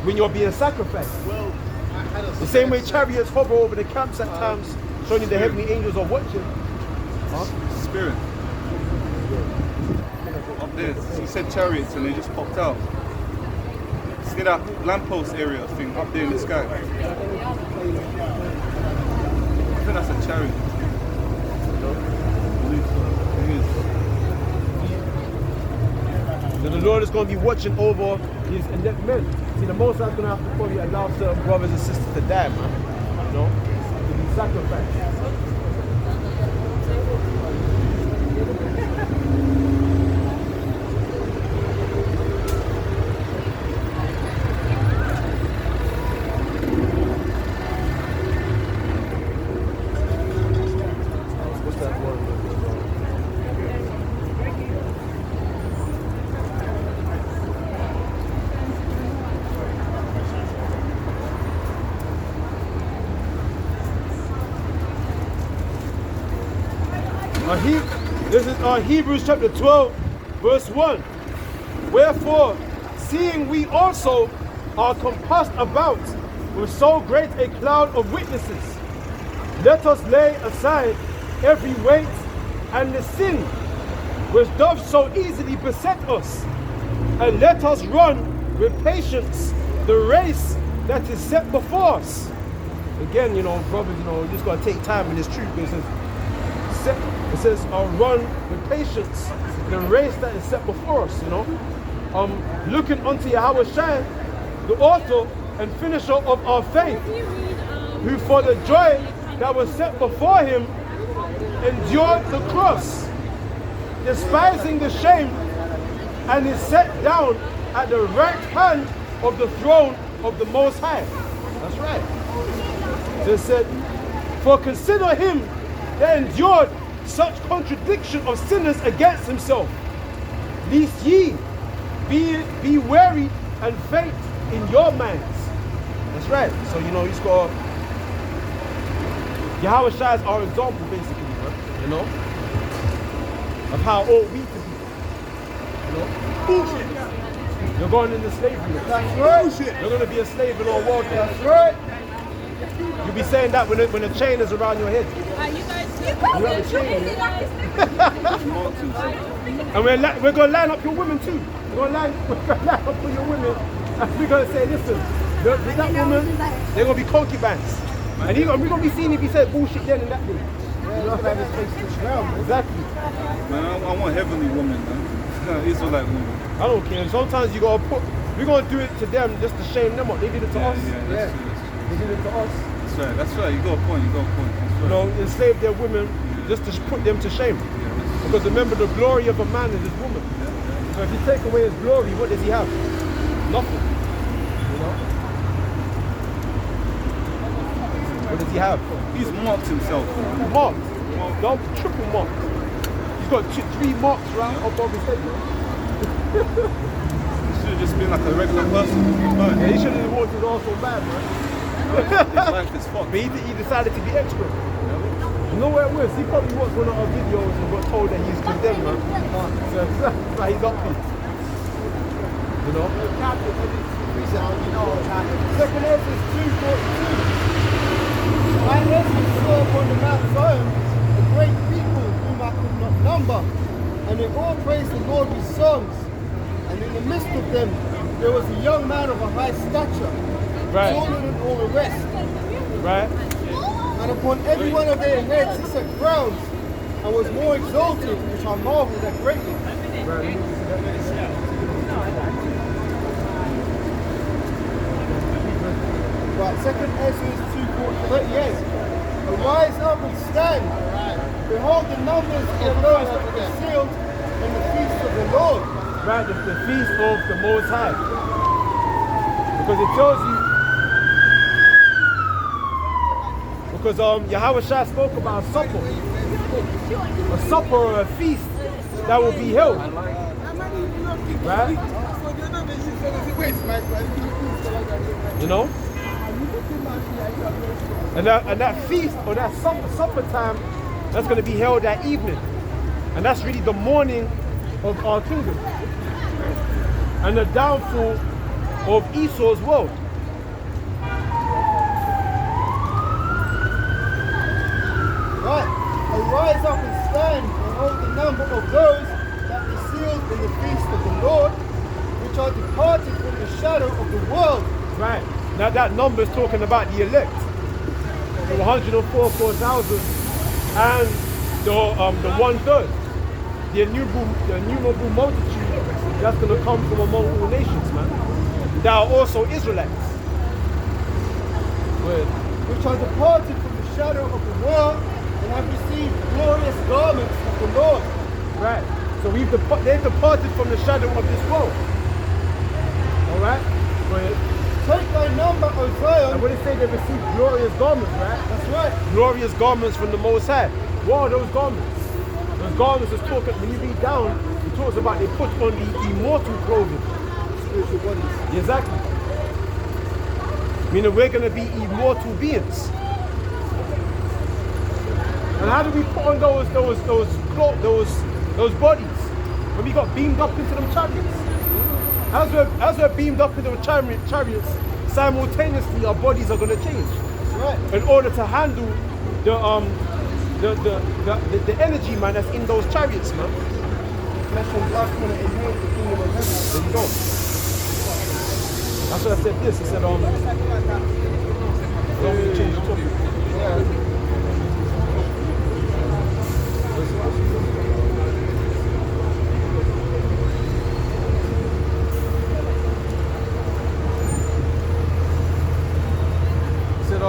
when you're being sacrificed. The same way chariots hover over the camps at times, showing you the heavenly angels are watching.
Spirit. Up there, he said chariots and they just popped out. See that lamppost area thing up there in the sky? I think that's a chariot.
So the Lord is going to be watching over his elect men. See, the Most High is going to have to probably allow certain brothers and sisters to die, man. You know? To be sacrificed. What's that word? This is Hebrews chapter 12, verse 1. Wherefore, seeing we also are compassed about with so great a cloud of witnesses, let us lay aside every weight and the sin which doth so easily beset us, and let us run with patience the race that is set before us. Again, brothers, you just gotta take time in this truth. It says, run with patience the race that is set before us. Looking unto Yahweh Shai, the author and finisher of our faith, who for the joy that was set before him endured the cross, despising the shame, and is set down at the right hand of the throne of the Most High. That's right. It said, for consider him that endured such contradiction of sinners against himself, lest ye be weary and faint in your minds. That's right. So he's got Yahweh Shai is our example, basically, right? Of how ought we to be. Bullshit. You're going into slavery.
That's right.
You're going to be a slave in our world.
That's right.
You'll be saying that when a chain is around your head. And we're going to line up your women too. We're going to line up for your women. And we're going to say, listen, with that woman, they're going to be concubines. And we're going to be seeing if he said bullshit then and that day. Exactly.
Man, I want heavenly women, man. Israelite women.
I don't care. Sometimes you got to we're going to do it to them just to shame them up. They did it to us.
Yeah, that's true.
They did it to us.
That's right. You got a point. That's right.
Enslave their women just to put them to shame. Because remember, the glory of a man is his woman. So if you take away his glory, what does he have? Nothing. What does he have?
He's marked himself.
Marked. Triple marked. He's got 3 marks right above his head.
He should have just been like a regular person.
Yeah, he shouldn't have walked his arse so bad, man.
His life is fucked.
But he decided to be extra. You know where it was? He probably watched one of our videos and got told that he's condemned, man. So he's up here.
Second Ezra 2:42. I Ezra saw upon the Mount Zion a great people whom I could not number, and they all praised the Lord with songs. And in the midst of them there was a young man of a high stature, taller than all the rest.
Right.
And upon every one of their heads he set crowns, and was more exalted, which I marveled at greatly. Right, 2nd Ezra 2:38. Arise up and stand. Behold, the numbers of those that were sealed in the feast of the Lord.
Right, the feast of the Most High. Because it tells you. Because Yahweh Shai spoke about a supper or a feast that will be held. Right? And that feast or that supper time, that's going to be held that evening. And that's really the morning of our kingdom. And the downfall of Esau's world.
Right. Arise up and stand, behold the number of those that were sealed in the feast of the Lord, which are departed from the shadow of the world.
Right. Now that number is talking about the elect. The 144,000 and the 1/3. The innumerable multitude that's going to come from among all nations, man. That are also Israelites.
Which are departed from the shadow of the world and have received glorious garments of the Lord.
Right. So they've departed from the shadow of this world. Alright?
Take thy number, O Zion.
And when they say they received glorious garments, right?
That's right.
Glorious garments from the Most High. What are those garments? Those garments is talking, when you read down, it talks about they put on the immortal clothing.
Spiritual bodies.
Exactly. Meaning we're going to be immortal beings. And how do we put on those bodies when we got beamed up into them chariots? As we're beamed up into the chariots, simultaneously our bodies are going to change.
That's right.
In order to handle the energy, man, that's in those chariots, man.
Flesh and blood cannot inherit the kingdom of heaven.
There you go. That's what I said this. I said, don't really change the topic. I said,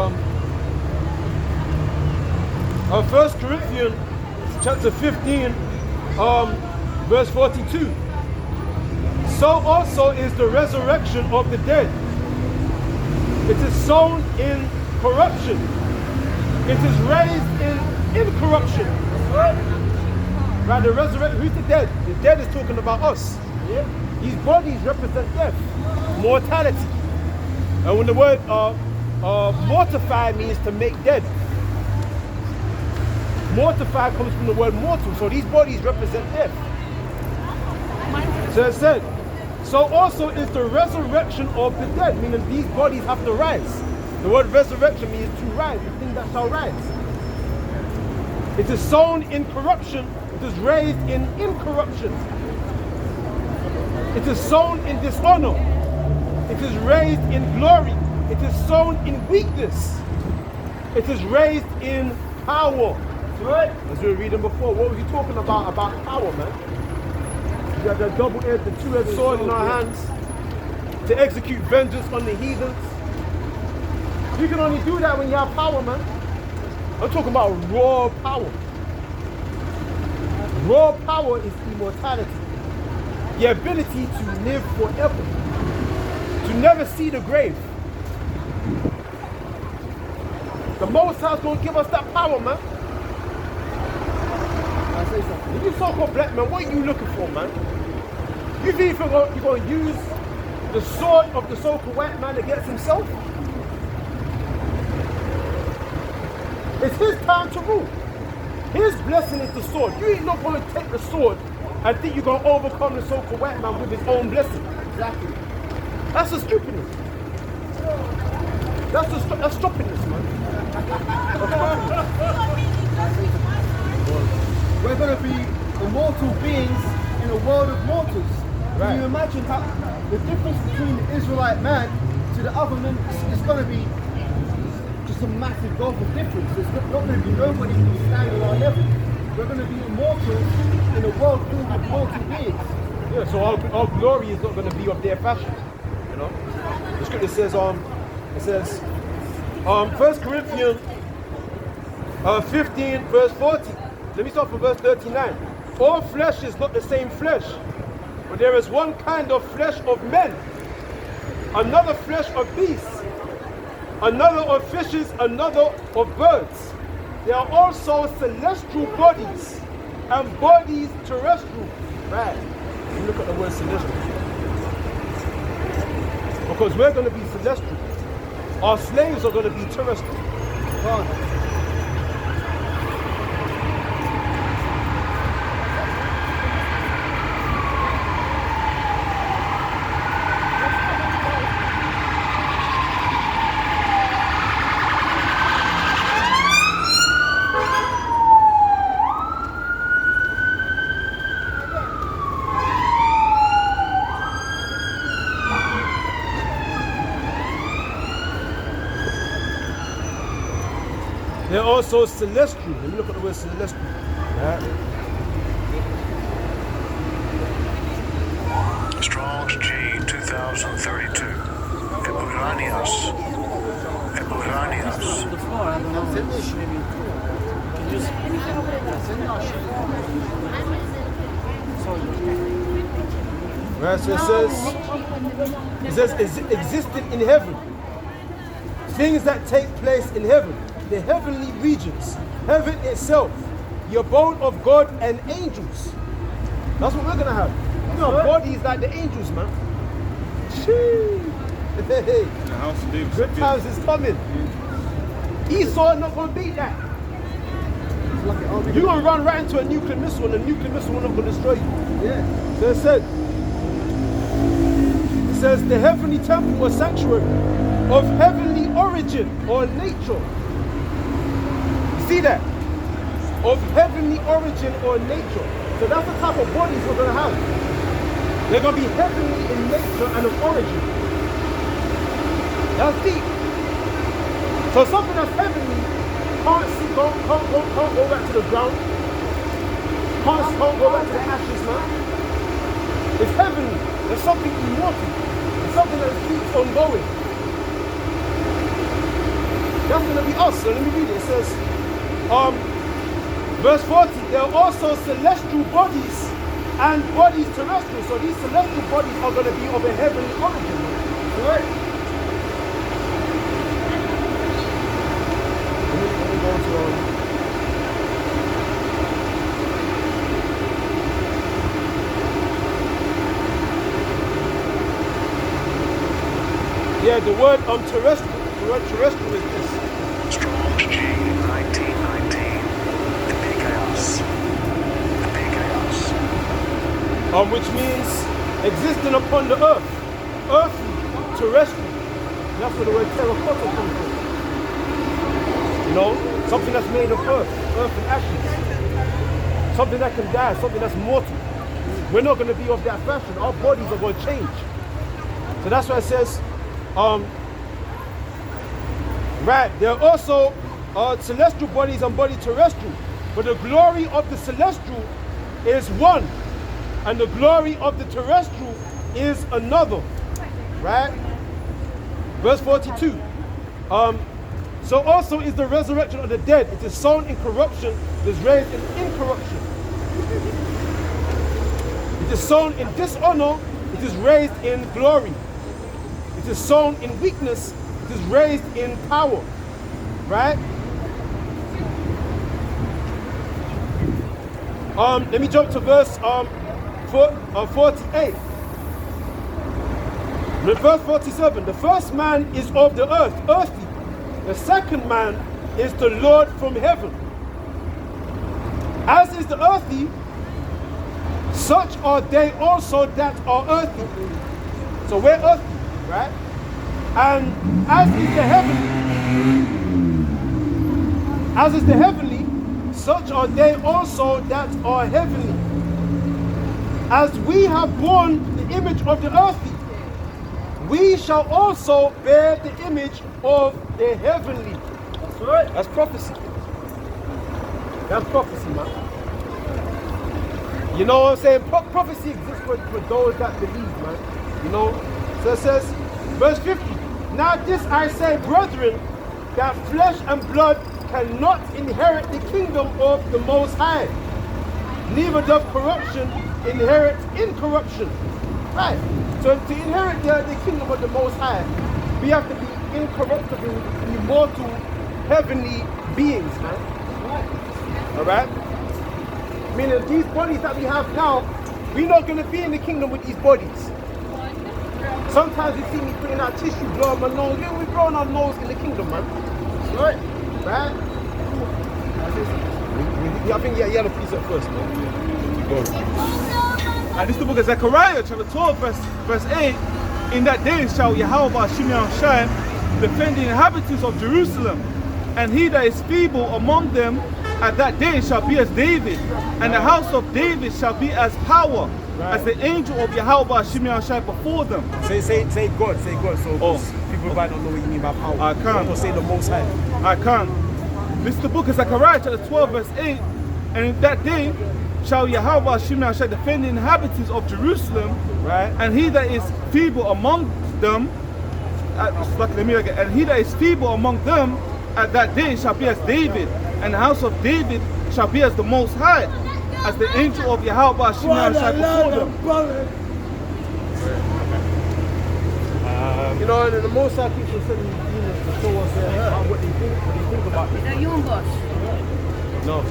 1 Corinthians chapter 15, verse 42. So also is the resurrection of the dead. It is sown in corruption. It is raised in incorruption. Right, the resurrection, who's the dead? The dead is talking about us. These bodies represent death, mortality. And when the word mortify means to make dead. Mortify comes from the word mortal, so these bodies represent death. So it said, so also is the resurrection of the dead, meaning these bodies have to rise. The word resurrection means to rise, the thing that shall rise. It is sown in corruption, it is raised in incorruption. It is sown in dishonor, it is raised in glory. It is sown in weakness, it is raised in power. As we were reading before, what were you talking about power, man? We have the double-edged, the two-edged sword in our hands to execute vengeance on the heathens. You can only do that when you have power, man. I'm talking about raw power. Raw power is immortality. The ability to live forever. To never see the grave. The Most High is going to give us that power, man. If you so-called black man, what are you looking for, man? You think you're going to use the sword of the so-called white man against himself? It's his time to rule. His blessing is the sword. You ain't not going to take the sword and think you're going to overcome the so-called white man with his own blessing. Exactly. That's a stupidness. That's stupidness, man.
We're going to be immortal beings in a world of mortals.
Right.
Can you imagine how the difference between the Israelite man to the other men is going to be just a massive gulf of difference. There's not going to be nobody who can stand on our level. We're going to be immortal in a world filled with mortal beings.
Yeah, so our glory is not going to be of their fashion. You know? The scripture says, 1 Corinthians 15, verse 40. Let me start from verse 39. All flesh is not the same flesh, but there is one kind of flesh of men, another flesh of beasts, another of fishes, another of birds. There are also celestial bodies and bodies terrestrial. Right. You look at the word celestial. Because we're going to be celestial. Our slaves are going to be terrestrial. They're also celestial. Let me look at the word celestial. Right.
Strong's G 2032. Eburanias.
Right, so it says existed in heaven. Things that take place in heaven. The heavenly regions, heaven itself, the abode of God and angels. That's what we're gonna have. You know, bodies like the angels, man. Shee. Hey. Good times is coming. Esau not gonna beat that. You're gonna run right into a nuclear missile, and the nuclear missile will not gonna destroy you.
Yeah.
So it says the heavenly temple or sanctuary of heavenly origin or nature. see that? Of heavenly origin or nature. So that's the type of bodies we're going to have. They're going to be heavenly in nature and of origin. That's deep. So something that's heavenly can't go back to the ground. Can't go back to the ashes, man. It's heavenly. There's something immortal. It's something that keeps on going. That's going to be us. So let me read it. It says, verse 40, there are also celestial bodies and bodies terrestrial. So these celestial bodies are going to be of a heavenly origin. Right? Let me go to yeah, the word terrestrial is this.
Strong's G 1919. The Pegayos. The Pegayos.
Which means existing upon the earth. Earthly, terrestrial. That's where the word terracotta comes from. You know, something that's made of earth and ashes. Something that can die, something that's mortal. We're not going to be of that fashion. Our bodies are going to change. So that's why it says, right, there are also celestial bodies and body terrestrial, but the glory of the celestial is one, and the glory of the terrestrial is another, right? Verse 42, so also is the resurrection of the dead. It is sown in corruption, it is raised in incorruption. It is sown in dishonor, it is raised in glory. It is sown in weakness, it is raised in power, right? Let me jump to verse 48. In verse 47, the first man is of the earth, earthly. The second man is the Lord from heaven. As is the earthly, such are they also that are earthly. So we're earthly. Right? And as is the heavenly, such are they also that are heavenly. As we have borne the image of the earthly, we shall also bear the image of the heavenly. That's right. That's prophecy. That's prophecy, man. You know what I'm saying? Prophecy exists for those that believe, man. You know? So it says, verse 50, now this I say, brethren, that flesh and blood cannot inherit the kingdom of the Most High, neither does corruption inherit incorruption. Right. So to inherit the kingdom of the Most High, we have to be incorruptible, immortal, heavenly beings, man. Right. Alright? Meaning these bodies that we have now, we're not going to be in the kingdom with these bodies. Sometimes you see me putting out tissue, blowing my nose. Yeah, we're blowing our nose in the kingdom, man. Right? Right? I think you had a piece at first, man. Go.
And this is the book of Zechariah, chapter 12, verse 8. In that day shall Yahweh Shimei Shai defend the inhabitants of Jerusalem, and he that is feeble among them at that day shall be as David, and the house of David shall be as power. Right. As the angel of Yahweh Shimei Shai before them.
Say God, say God. So people might not know what you mean by power.
I can't.
Or say the Most High.
I can't. This is the book of Zechariah, chapter 12, verse 8. And in that day shall Yahweh Shimei Shai defend the inhabitants of Jerusalem, right? And he that is feeble among them, and he that is feeble among them at that day shall be as David, and the house of David shall be as the Most High, as the angel of Yahweh Shimei Shai before them.
You know, and the Most High keeps on sending demons to show us what they think about it.
The young boss.
No,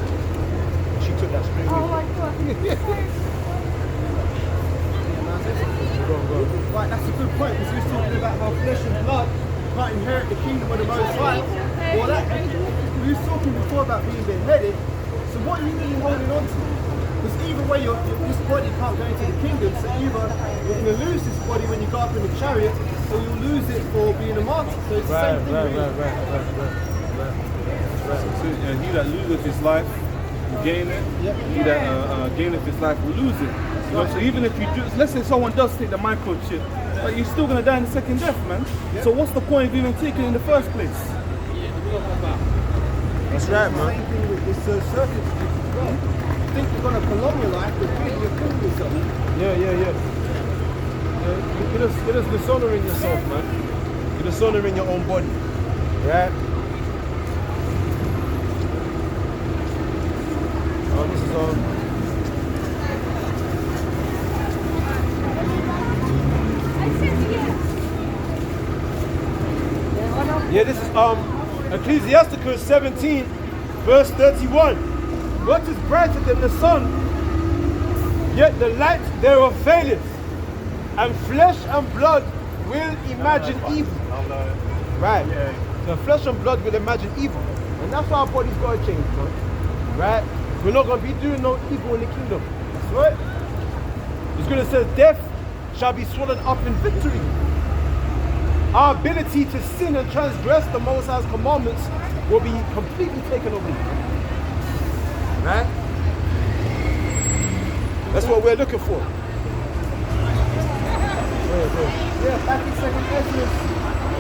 she took that straight.
Oh my God.
Go.
Right, that's a good point, because we was talking about how flesh and blood can't inherit the kingdom of the Most High. Well, we was talking before about being beheaded. So what are you really holding on to? Because either way, this body can't go into the kingdom. So either you're going to lose this body when you go up in the chariot, or you'll lose it for being a martyr. So it's the same thing, really.
Right.
So, he that loseth his life will gain it. He that gaineth his life will lose it. You know, so even if you do, let's say someone does take the microchip, but you're still gonna die in the second death, man. So what's the point of even taking it in the first place?
That's right, man.
Same thing with this circumstance as well. You think you're going to prolong your life, but really you're killing yourself.
Yeah. You're just dishonoring yourself, man. You're dishonoring your own body, right? Oh, this is Yeah, this is Ecclesiasticus 17, verse 31. What is brighter than the sun? Yet the light thereof faileth, and flesh and blood will imagine evil. Right. So flesh and blood will imagine evil. And that's why our body's got to change, man. Right? We're not going to be doing no evil in the kingdom. That's right. It's going to say death shall be swallowed up in victory. Our ability to sin and transgress the Most High's commandments will be completely taken away. Right? That's what we're looking for.
Yeah, back in 2nd Ezra,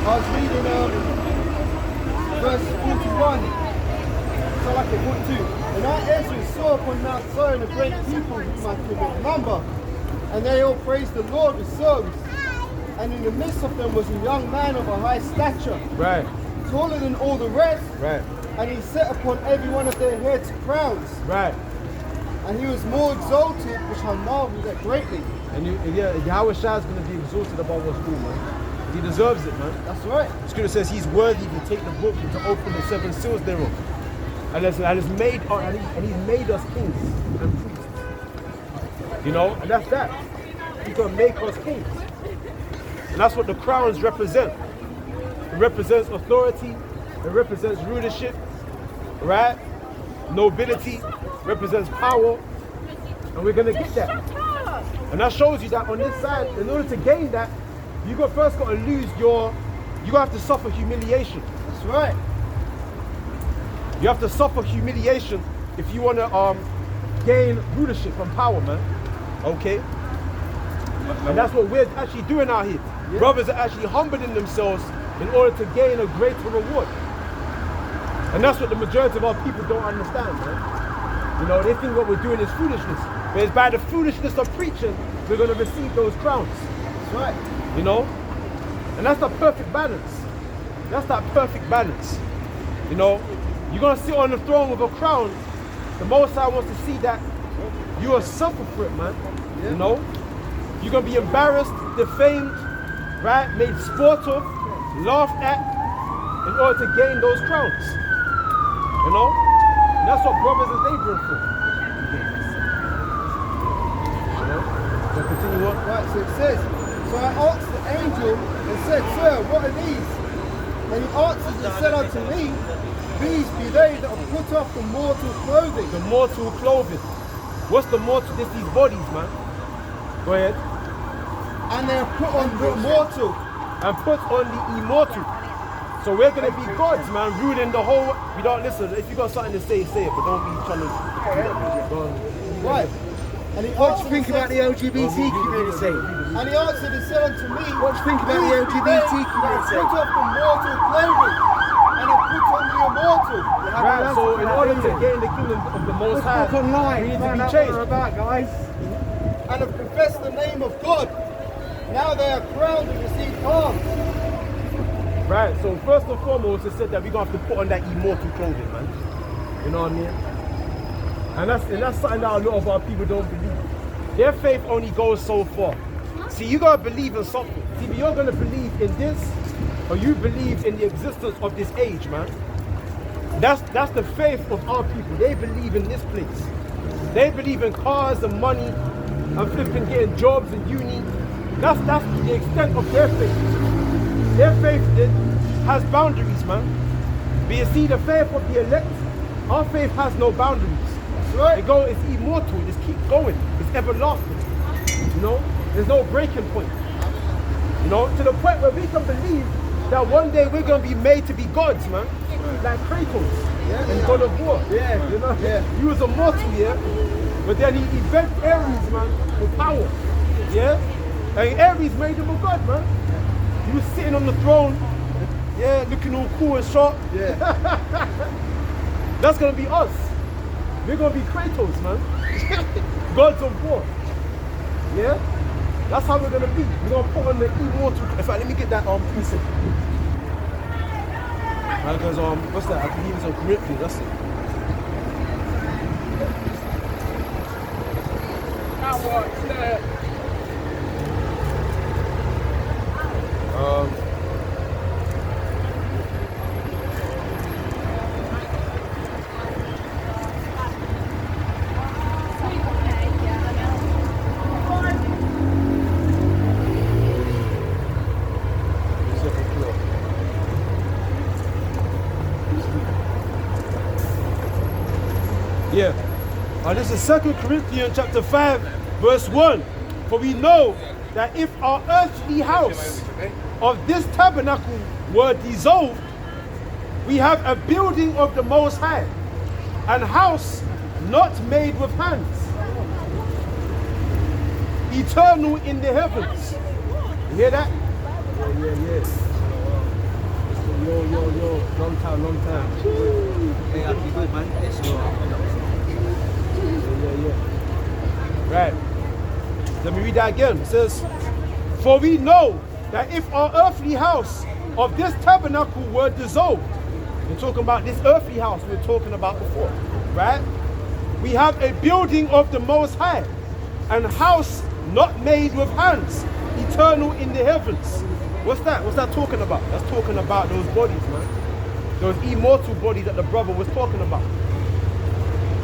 I was reading verse 41. So like it 42. And I Ezra saw upon Mount Zion a great people whom I could not number, and they all praised the Lord with songs. And in the midst of them was a young man of a high stature,
Right.
taller than all the rest,
Right.
and he set upon every one of their heads crowns.
Right.
And he was more exalted, which I marveled at greatly.
And Yahweh Shai is going to be exalted above us all, man. He deserves it, man.
That's right.
The scripture says he's worthy to take the book and to open the 7 seals thereof. And he's made us kings and priests. You know, and that's that. He's going to make us kings. And that's what the crowns represent. It represents authority. It represents rulership. Right? Nobility. Represents power. And we're going to get that. And that shows you that on this side, in order to gain that, you first got to lose you have to suffer humiliation.
That's right.
You have to suffer humiliation if you want to gain rulership and power, man. Okay? And that's what we're actually doing out here. Yeah. Brothers are actually humbling themselves in order to gain a greater reward. And that's what the majority of our people don't understand, man. You know, they think what we're doing is foolishness. But it's by the foolishness of preaching, we're going to receive those crowns.
That's right.
You know? And that's the perfect balance. That's that perfect balance. You know? You're going to sit on the throne with a crown. The Most High wants to see that you will suffer for it, man. Yeah. You know? You're going to be embarrassed, defamed, right? Made sport of, laughed at, in order to gain those crowns. You know? And that's what brothers is laboring for. You know? So continue on.
Right, so it says, so I asked the angel and said, Sir, what are these? And he answered and said unto me, These be they that have put off the mortal clothing.
The mortal clothing. What's the mortal? This these bodies, man. Go ahead.
And they have put on the mortal.
And put on the immortal. So we're going to be gods, man, ruling the whole... We don't listen. If you got something to say, say it. But don't be trying to...
Right. And he
What do you think about the LGBT community?
And he answered and said unto me,
What do you think about the LGBT community?
Put off the mortal clothing and have put on the immortal.
Right, so in order to gain the kingdom of the Most High,
Look online.
we need to
Find
be
out what
changed.
they're about, guys.
And have confessed the name of God. Now they are crowned and receive palms.
Right, so first and foremost, it said that we're going to have to put on that immortal clothing, man. You know what I mean? And that's something that a lot of our people don't believe. Their faith only goes so far. See, you got to believe in something. See, you're going to believe in this, or you believe in the existence of this age, man. That's the faith of our people. They believe in this place. They believe in cars and money and flipping getting jobs and uni. That's the extent of their faith. Their faith has boundaries, man. But you see, the faith of the elect, our faith has no boundaries.
Right.
It's immortal, it just keeps going. It's everlasting. You know? There's no breaking point. You know, to the point where we can believe that one day we're going to be made to be gods, man. Like Kratos and God of War.
Yeah.
You know?
Yeah.
He was a mortal, yeah? But then he bent Ares, man, for power. Yeah? And Ares made him a god, man. He was sitting on the throne, yeah, looking all cool and sharp.
Yeah.
That's going to be us. We're going to be Kratos, man. Gods of War. Yeah? That's how we're going to be. We're going to put on the immortal. In fact, let me get that precept. Because what's that? I can use on Corinthians. That's it. Yeah. This is 2 Corinthians chapter 5, verse 1. For we know that if our earthly house of this tabernacle were dissolved, we have a building of the Most High, an house not made with hands, eternal in the heavens. You hear that? Yeah. Yo. Long time. Yeah. Right. Let me read that again. It says, for we know that if our earthly house of this tabernacle were dissolved, we're talking about this earthly house we were talking about before, right? We have a building of the Most High, an house not made with hands, eternal in the heavens. What's that? What's that talking about? That's talking about those bodies, man. Those immortal bodies that the brother was talking about.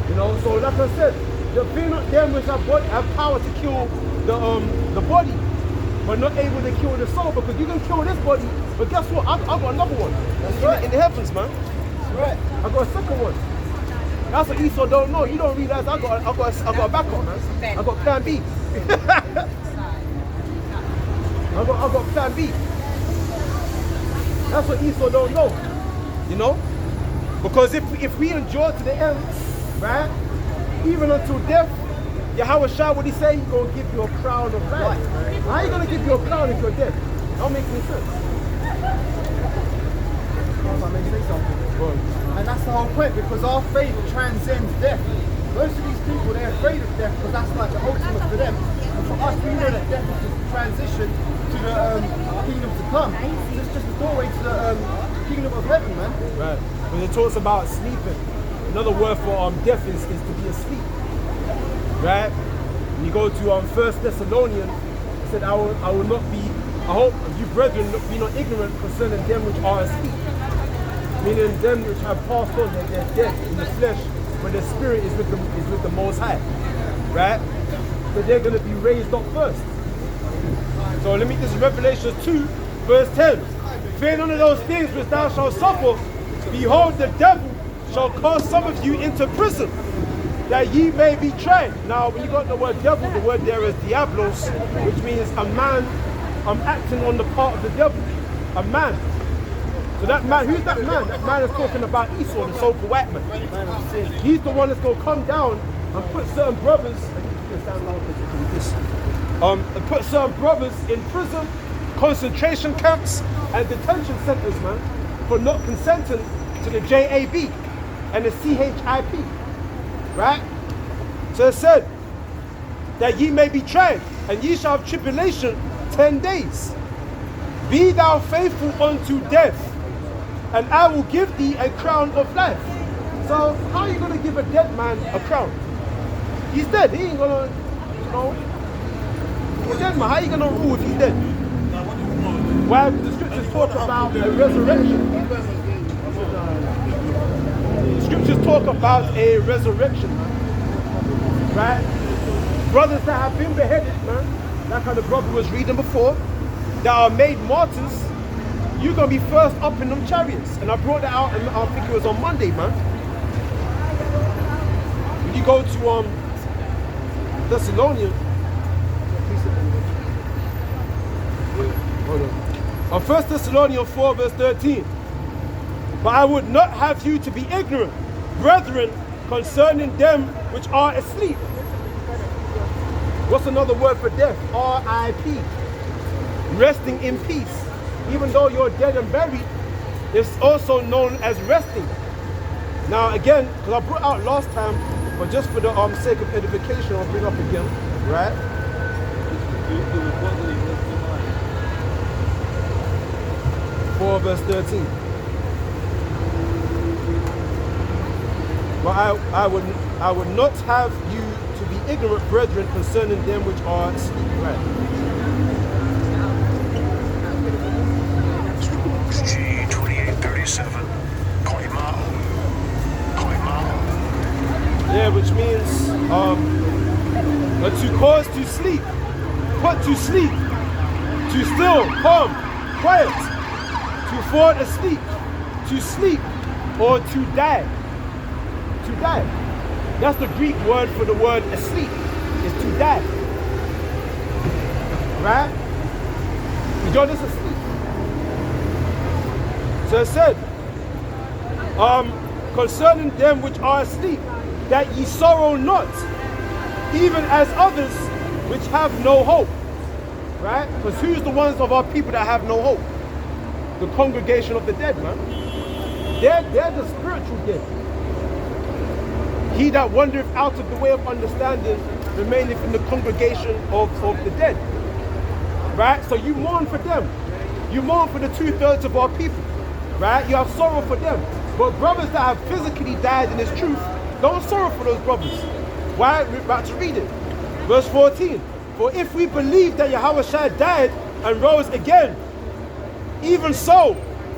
You know, so like I said, the thing not them which have power to kill the body, but not able to kill the soul, because you can kill this body, but guess what? I've got another one. That's right. In the heavens, man. That's right. I got a second one. That's what Esau don't know. You don't realize I got a backup, man. I got plan B. I got plan B. That's what Esau don't know. You know? Because if we endure to the end, right? Even until death, Yahweh Shah, what he say? He's going to give you a crown of life. How are you going to give you a crown if you're dead? That don't make any sense.
And that's the whole point, because our faith transcends death. Most of these people, they're afraid of death because that's like the ultimate for them. And for us, we know that death is just a transition to the kingdom to come. So it's just a doorway to the kingdom of heaven, man.
Right. When it talks about sleeping, another word for death is to be asleep. Right? When you go to 1 Thessalonians, it said, I will not be, I hope you brethren be not ignorant concerning them which are asleep. Meaning them which have passed on, that they're dead in the flesh, but their spirit is with the Most High. Right? So they're going to be raised up first. So let me, this is Revelation 2, verse 10. Fear none of those things which thou shalt suffer. Behold, the devil shall cast some of you into prison, that ye may be tried. Now, when you got the word devil, the word there is diablos, which means a man acting on the part of the devil. A man. So that man, who's that man? That man is talking about Esau, the so-called white man. He's the one that's going to come down and put certain brothers, put certain brothers in prison, concentration camps, and detention centers, man, for not consenting to the JAB and the CHIP. Right? So it said that ye may be tried, and ye shall have tribulation 10 days. Be thou faithful unto death, and I will give thee a crown of life. So how are you going to give a dead man a crown? He's dead. He ain't going to, you know. He's dead, man. How are you going to rule if he's dead? Why the scriptures talk about a resurrection. The scriptures talk about a resurrection, man. Right? Brothers that have been beheaded, man, like how the brother was reading before, that are made martyrs, you're going to be first up in them chariots. And I brought that out, and I think it was on Monday, man. When you go to Thessalonians, hold on. On 1 Thessalonians 4 verse 13. But I would not have you to be ignorant, brethren, concerning them which are asleep. What's another word for death? R.I.P. Resting in peace. Even though you're dead and buried, it's also known as resting. Now again, because I brought out last time, but just for the sake of edification, I'll bring up again, right? 4 verse 13. But I would not have you to be ignorant, brethren, concerning them which are asleep. Right.
Strong's G2837. Koimao.
Yeah, which means to cause to sleep, put to sleep, to still, calm, quiet, to fall asleep, to sleep, or to die. To die. That's the Greek word for the word asleep, is to die. Right? You're just asleep. So it said, concerning them which are asleep, that ye sorrow not, even as others which have no hope. Right? Because who's the ones of our people that have no hope? The congregation of the dead, man. They're the spiritual dead. He that wandereth out of the way of understanding remaineth in the congregation of the dead. Right? So you mourn for them. You mourn for the 2/3 of our people. Right? You have sorrow for them. But brothers that have physically died in this truth, don't sorrow for those brothers. Why? We're about to read it. Verse 14. For if we believe that Yahushua died and rose again, even so,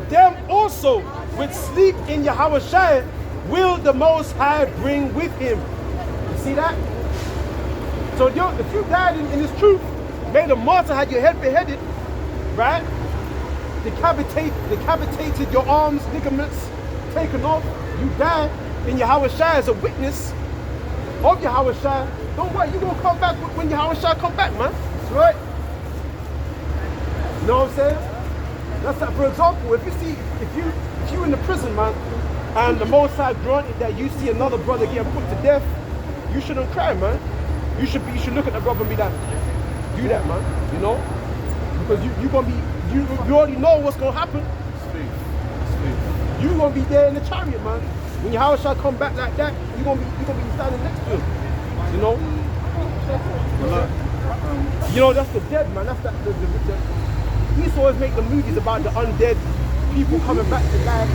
them also which sleep in Yahushua will the Most High bring with him. You see that? So if you died in this truth, made a martyr, had your head beheaded, right? Decapitated, your arms, ligaments taken off, you died in Yahushua as a witness of Yahushua. Don't worry, you're going to come back when Yahushua come back, man. That's right. You know what I'm saying? That's like, for example, if you in the prison, man, and the Most High granted that you see another brother getting put to death, you shouldn't cry, man. You should look at the brother and be like, do that, man. You know, because you already know what's gonna happen. You're gonna be there in the chariot, man. When Yahushua come back like that, you're gonna be standing next to him. You know. You know, that's the dead, man. That's the Esau always make the movies about the undead people coming back to life.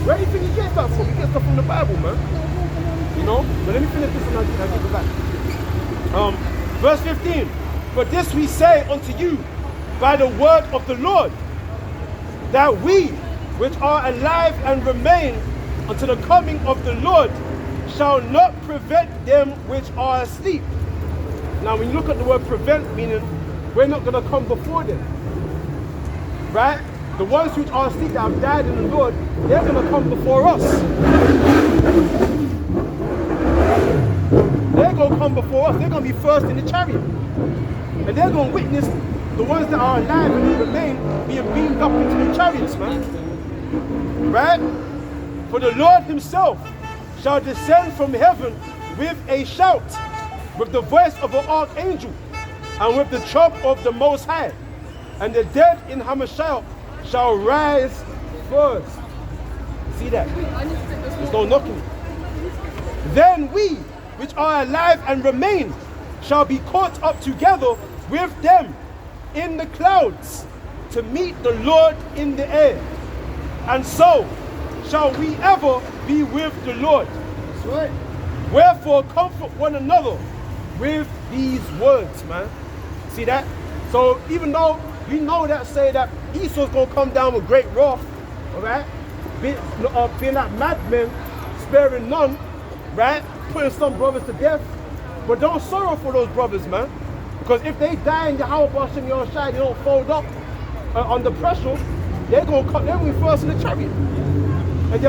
Where do you think he gets that from? He gets stuff from the Bible, man. You know? But let me finish this and I'll give it back. Verse 15. But this we say unto you by the word of the Lord, that we which are alive and remain unto the coming of the Lord shall not prevent them which are asleep. Now when you look at the word prevent, meaning we're not going to come before them. Right? The ones which are asleep that have died in the Lord, they're going to come before us. They're going to come before us. They're going to be first in the chariot. And they're going to witness the ones that are alive and remain being beamed up into the chariots, man. Right? For the Lord himself shall descend from heaven with a shout, with the voice of an archangel, and with the trump of the Most High. And the dead in Hamashiach shall rise first. See that? There's no knocking. Then we, which are alive and remain, shall be caught up together with them in the clouds to meet the Lord in the air. And so shall we ever be with the Lord. That's right. Wherefore comfort one another with these words, man. See that? So even though we know that say that Esau's gonna come down with great wrath, alright? Being like madmen, sparing none, right? Putting some brothers to death. But don't sorrow for those brothers, man. Because if they die in the Yahweh and your side, they don't fold up under pressure, they're gonna be first in the chariot. And then